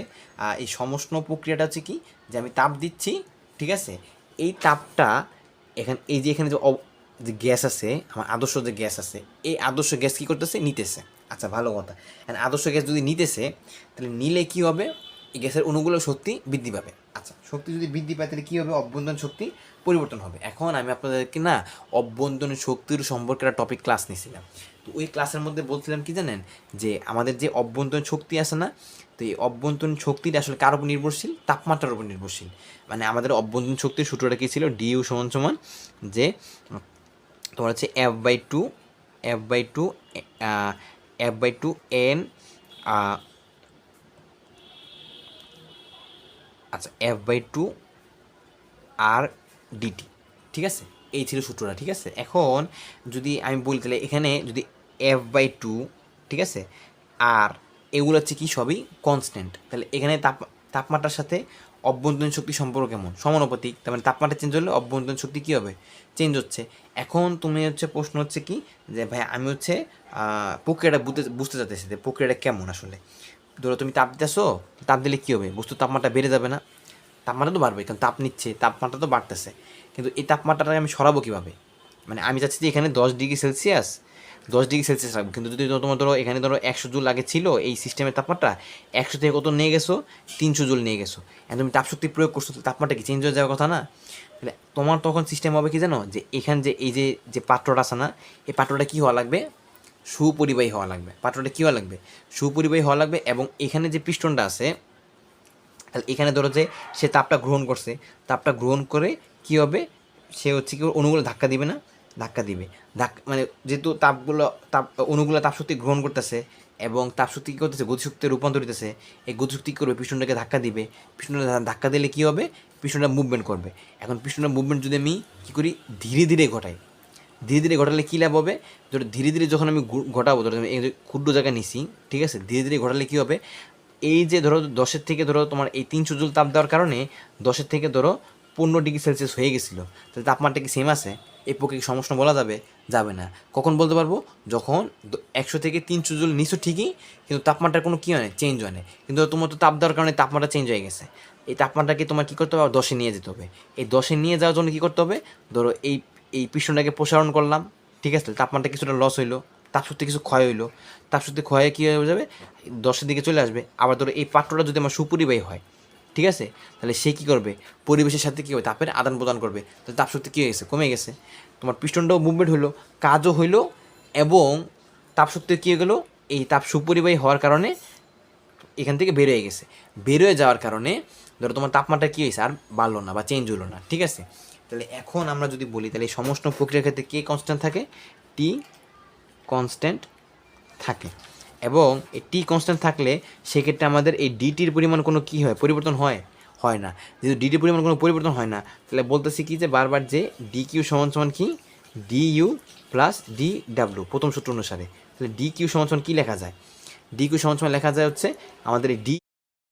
এই সমষ্ণ প্রক্রিয়াটা হচ্ছে কি, যে আমি তাপ দিচ্ছি, ঠিক আছে, এই তাপটা এই যে এখানে যে গ্যাস আছে, আমার আদর্শ যে গ্যাস আছে, এই আদর্শ গ্যাস কী করতেছে? নিতেছে। আচ্ছা, ভালো কথা। আদর্শ গ্যাস যদি নিতেছে, তাহলে নিলে কী হবে? এই গ্যাসের অণুগুলোর শক্তি বৃদ্ধি পাবে। আচ্ছা, শক্তি যদি বৃদ্ধি পায়, তাহলে কী হবে? অভ্যন্তরীণ শক্তি পরিবর্তন হবে। এখন আমি আপনাদেরকে না অভ্যন্তরীণ শক্তির সম্পর্কে একটা টপিক ক্লাস নিয়েছিলাম। তো ওই ক্লাসের মধ্যে বলছিলাম কি জানেন, যে আমাদের যে অভ্যন্তরীণ শক্তি আছে না, তো এই অভ্যন্তরীণ শক্তিটা আসলে কার উপর নির্ভরশীল? তাপমাত্রার উপর নির্ভরশীল। মানে আমাদের অভ্যন্তরীণ শক্তির সূত্রটা কী ছিল? ডিউ সমান সমান যে তোমার হচ্ছে F/2, F/2, F/2 N, আচ্ছা, F/2 আর ডিটি, ঠিক আছে, এই ছিল সূত্রটা, ঠিক আছে। এখন যদি আমি বলি, তাহলে এখানে যদি F/2, ঠিক আছে, আর এগুলো হচ্ছে কি, সবই কনস্ট্যান্ট, তাহলে এখানে তাপমাত্রার সাথে অভ্যন্তরীণ শক্তি সম্পর্ক কেমন? সমানুপাতিক। তার মানে তাপমাত্রা চেঞ্জ হলে অভ্যন্তরীণ শক্তি কী হবে? চেঞ্জ হচ্ছে। এখন তুমি হচ্ছে প্রশ্ন হচ্ছে কি, যে ভাই আমি হচ্ছে প্রক্রিয়াটা বুঝতে চাইতেছি যে প্রক্রিয়াটা কেমন আসলে। ধরো তুমি তাপ দিতেছো, তাপ দিলে কী হবে? বস্তুর তাপমাত্রা বেড়ে যাবে না? তাপমাত্রা তো বাড়বে, কারণ তাপ নিচ্ছে, তাপমাত্রা তো বাড়তেছে। কিন্তু এই তাপমাত্রাটাকে আমি সরাবো কীভাবে? মানে আমি চাচ্ছি যে এখানে 10 ডিগ্রি সেলসিয়াস, 10 ডিগ্রি সেলসিয়াস রাখবো, কিন্তু যদি তোমার ধরো এখানে ধরো 100 জুল আগে ছিল এই সিস্টেমের তাপমাত্রা, 100 থেকে কত নিয়ে গেছো? 300 জুল নিয়ে গেছো। এখন তুমি তাপশক্তি প্রয়োগ করছো, তাপমাত্রা কি চেঞ্জ হয়ে যাওয়ার কথা না? তাহলে তোমার তখন সিস্টেম হবে কি জানো, যে এখানে যে এই যে পাত্রটা আছে না, এই পাত্রটা কী হওয়া লাগবে? সুপরিবাহী হওয়া লাগবে। পাত্রটা কী হওয়া লাগবে? সুপরিবাহী হওয়া লাগবে। এবং এখানে যে পিস্টনটা আছে, তাহলে এখানে ধরো যে সে তাপটা গ্রহণ করছে, তাপটা গ্রহণ করে কী হবে? সে হচ্ছে কি অণুগুলো ধাক্কা দিবে না? ধাক্কা দিবে। মানে যেহেতু অণুগুলো তাপশক্তি গ্রহণ করতেছে, এবং তাপশক্তি কী করতেছে? গতিশক্তিতে রূপান্তর হইতেছে। এই গতিশক্তি করবে, পিস্টনটাকে ধাক্কা দিবে। পিস্টনটা ধাক্কা দিলে কী হবে? পিস্টনটা মুভমেন্ট করবে। এখন পিস্টনটা মুভমেন্ট যদি আমি কী করি? ধীরে ধীরে ঘটাই। ধীরে ধীরে ঘটালে কী লাভ হবে? ধরো ধীরে ধীরে যখন আমি ঘটাবো, ধরো এই ক্ষুদ্র জায়গায় নিছি, ঠিক আছে, ধীরে ধীরে ঘটালে কী হবে? এই যে ধরো 10-এর থেকে ধরো তোমার এই 300 জুল তাপ দেওয়ার কারণে 10-এর থেকে ধরো 15 ডিগ্রি সেলসিয়াস হয়ে গেছিলো, তাহলে তাপমাত্রা কি সেম আছে? এই প্রক্রিয়া সমস্যা বলা যাবে? যাবে না। কখন বলতে পারবো? যখন 100 থেকে 300 জুল নিচু ঠিকই, কিন্তু তাপমাত্রার কোনো কী হয় না? চেঞ্জ হয় না। কিন্তু তোমার তো তাপ দেওয়ার কারণে তাপমাত্রা চেঞ্জ হয়ে গেছে। এই তাপমাত্রাকে তোমার কী করতে হবে? 10-এ নিয়ে যেতে হবে। এই 10-এ নিয়ে যাওয়ার জন্য কী করতে হবে? ধরো এই পিস্টনটাকে প্রসারণ করলাম, ঠিক আছে, তাপমাত্রা কিছুটা লস হইলো, তাপশক্তি কিছু ক্ষয় হইলো, তাপশক্তি ক্ষয়ে কী হয়ে যাবে? 10-এর দিকে চলে আসবে। আবার ধরো এই পাত্রটা যদি আমার সুপরিবাহী হয়, ঠিক আছে, তাহলে সে কী করবে? পরিবেশের সাথে কী হবে? তাপের আদান প্রদান করবে। তাহলে তাপশক্তি কী হয়ে গেছে? কমে গেছে। তোমার পিস্টনটাও মুভমেন্ট হইলো, কাজও হইলো, এবং তাপশক্তি কী হয়ে গেলো? এই তাপ সুপরিবাহী হওয়ার কারণে এখান থেকে বের হয়ে গেছে। বের হয়ে যাওয়ার কারণে ধরো তোমার তাপমাত্রা কী হয়েছে? আর বাড়লো না বা চেঞ্জ হলো না, ঠিক আছে। তাহলে এখন আমরা যদি বলি, তাহলে এই সমস্ত প্রক্রিয়ার ক্ষেত্রে কে কনস্ট্যান্ট থাকে? টি কনস্ট্যান্ট থাকে এবং এই টি কনস্ট্যান্ট থাকলে সেক্ষেত্রে আমাদের এই ডিটির পরিমাণ কোনো কী হয়, পরিবর্তন হয় হয় না। যেহেতু ডিটির পরিমাণ কোনো পরিবর্তন হয় না, তাহলে বলতেছি কি যে বারবার যে ডি কিউ সমান সমান কি D U plus D W প্রথম সূত্র অনুসারে। তাহলে ডি কিউ সমান সমান কী লেখা যায়, ডি কিউ সমান সমান লেখা যায় হচ্ছে আমাদের এই ডি